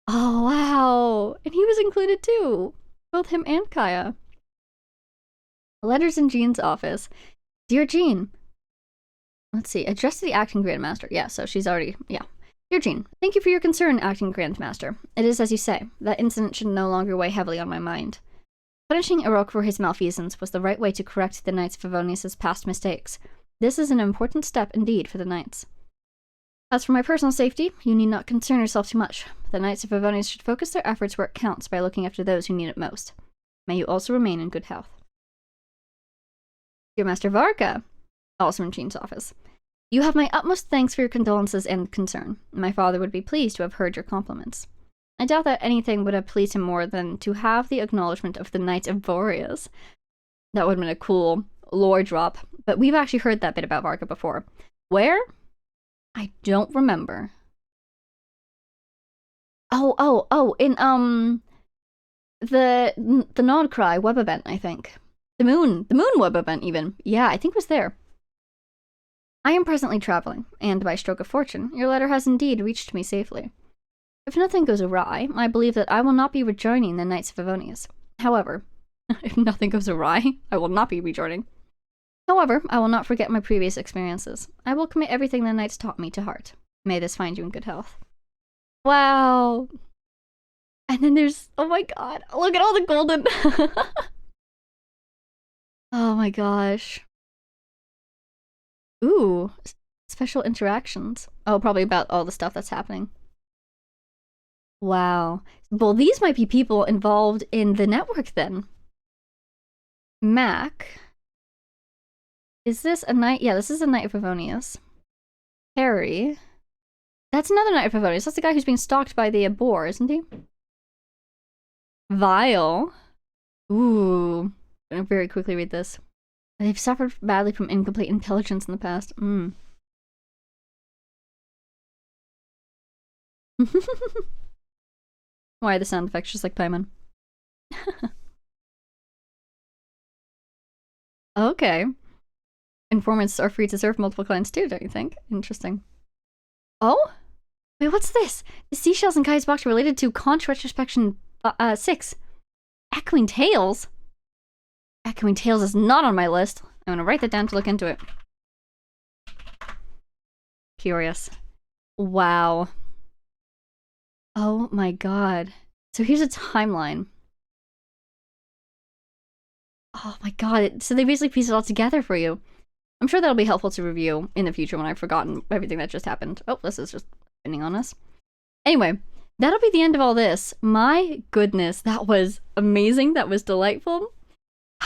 Oh, wow. And he was included too. Both him and Kaya. Letters in Jean's office. Dear Jean. Let's see. Addressed to the acting Grandmaster. Yeah, so she's already... Yeah. Dear Jean, thank you for your concern, acting Grandmaster. It is as you say. That incident should no longer weigh heavily on my mind. Punishing Erok for his malfeasance was the right way to correct the Knights of Favonius' past mistakes. This is an important step indeed for the Knights. As for my personal safety, you need not concern yourself too much. The Knights of Favonius should focus their efforts where it counts by looking after those who need it most. May you also remain in good health. Dear Master Varka, also in Jean's office. You have my utmost thanks for your condolences and concern. My father would be pleased to have heard your compliments. I doubt that anything would have pleased him more than to have the acknowledgement of the Knights of Boreas. That would have been a cool lore drop, but we've actually heard that bit about Varka before. Where? I don't remember. In, the Nod Cry web event, I think. The Moon web event, even. Yeah, I think it was there. I am presently traveling, and by stroke of fortune, your letter has indeed reached me safely. If nothing goes awry, I believe that I will not be rejoining the Knights of Favonius. However, if nothing goes awry, I will not be rejoining. However, I will not forget my previous experiences. I will commit everything the Knights taught me to heart. May this find you in good health. Wow. And then there's, oh my god, look at all the golden. Oh my gosh. Ooh, special interactions. Oh, probably about all the stuff that's happening. Wow. Well, these might be people involved in the network then. Mac. Is this a knight? Yeah, this is a Knight of Favonius. Harry. That's another Knight of Favonius. That's the guy who's being stalked by the boar, isn't he? Vile. Ooh. I'm gonna very quickly read this. They've suffered badly from incomplete intelligence in the past. Why are the sound effects just like Paimon? Okay. Informants are free to serve multiple clients too, don't you think? Interesting. Oh? Wait, what's this? The seashells in Kai's box are related to Conch Retrospection 6. Echoing Tales? Echoing Tales is not on my list. I'm gonna write that down to look into it. Curious. Wow. Oh my god. So here's a timeline. Oh my god. So they basically piece it all together for you. I'm sure that'll be helpful to review in the future when I've forgotten everything that just happened. Oh, this is just spinning on us. Anyway, that'll be the end of all this. My goodness, that was amazing. That was delightful.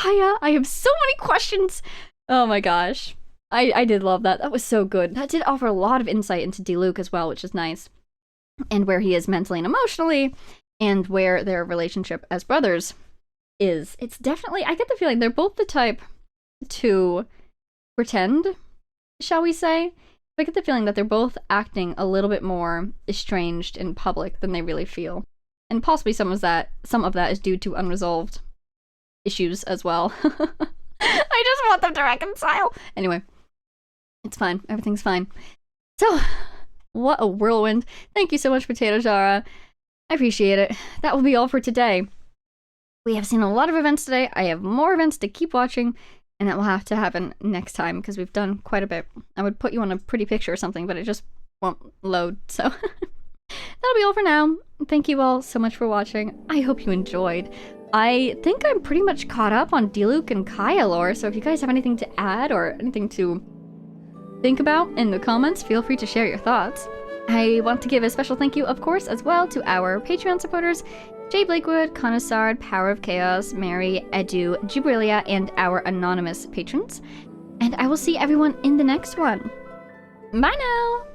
Hiya, I have so many questions. Oh my gosh. I did love that. That was so good. That did offer a lot of insight into Diluc as well, which is nice. And where he is mentally and emotionally, and where their relationship as brothers is. It's definitely, I get the feeling they're both the type to pretend, shall we say. I get the feeling that they're both acting a little bit more estranged in public than they really feel. And possibly some of that is due to unresolved issues as well. I just want them to reconcile. Anyway, it's fine. Everything's fine. So, what a whirlwind. Thank you so much, Potato Jara. I appreciate it. That will be all for today. We have seen a lot of events today. I have more events to keep watching. And that will have to happen next time because we've done quite a bit. I would put you on a pretty picture or something, but it just won't load. So that'll be all for now. Thank you all so much for watching. I hope you enjoyed. I think I'm pretty much caught up on Diluc and Kaya lore, so if you guys have anything to add or anything to think about in the comments, feel free to share your thoughts. I want to give a special thank you, of course, as well to our Patreon supporters, Jay Blakewood, Connoissard, Power of Chaos, Mary, Edu, Jubrilia, and our anonymous patrons. And I will see everyone in the next one. Bye now!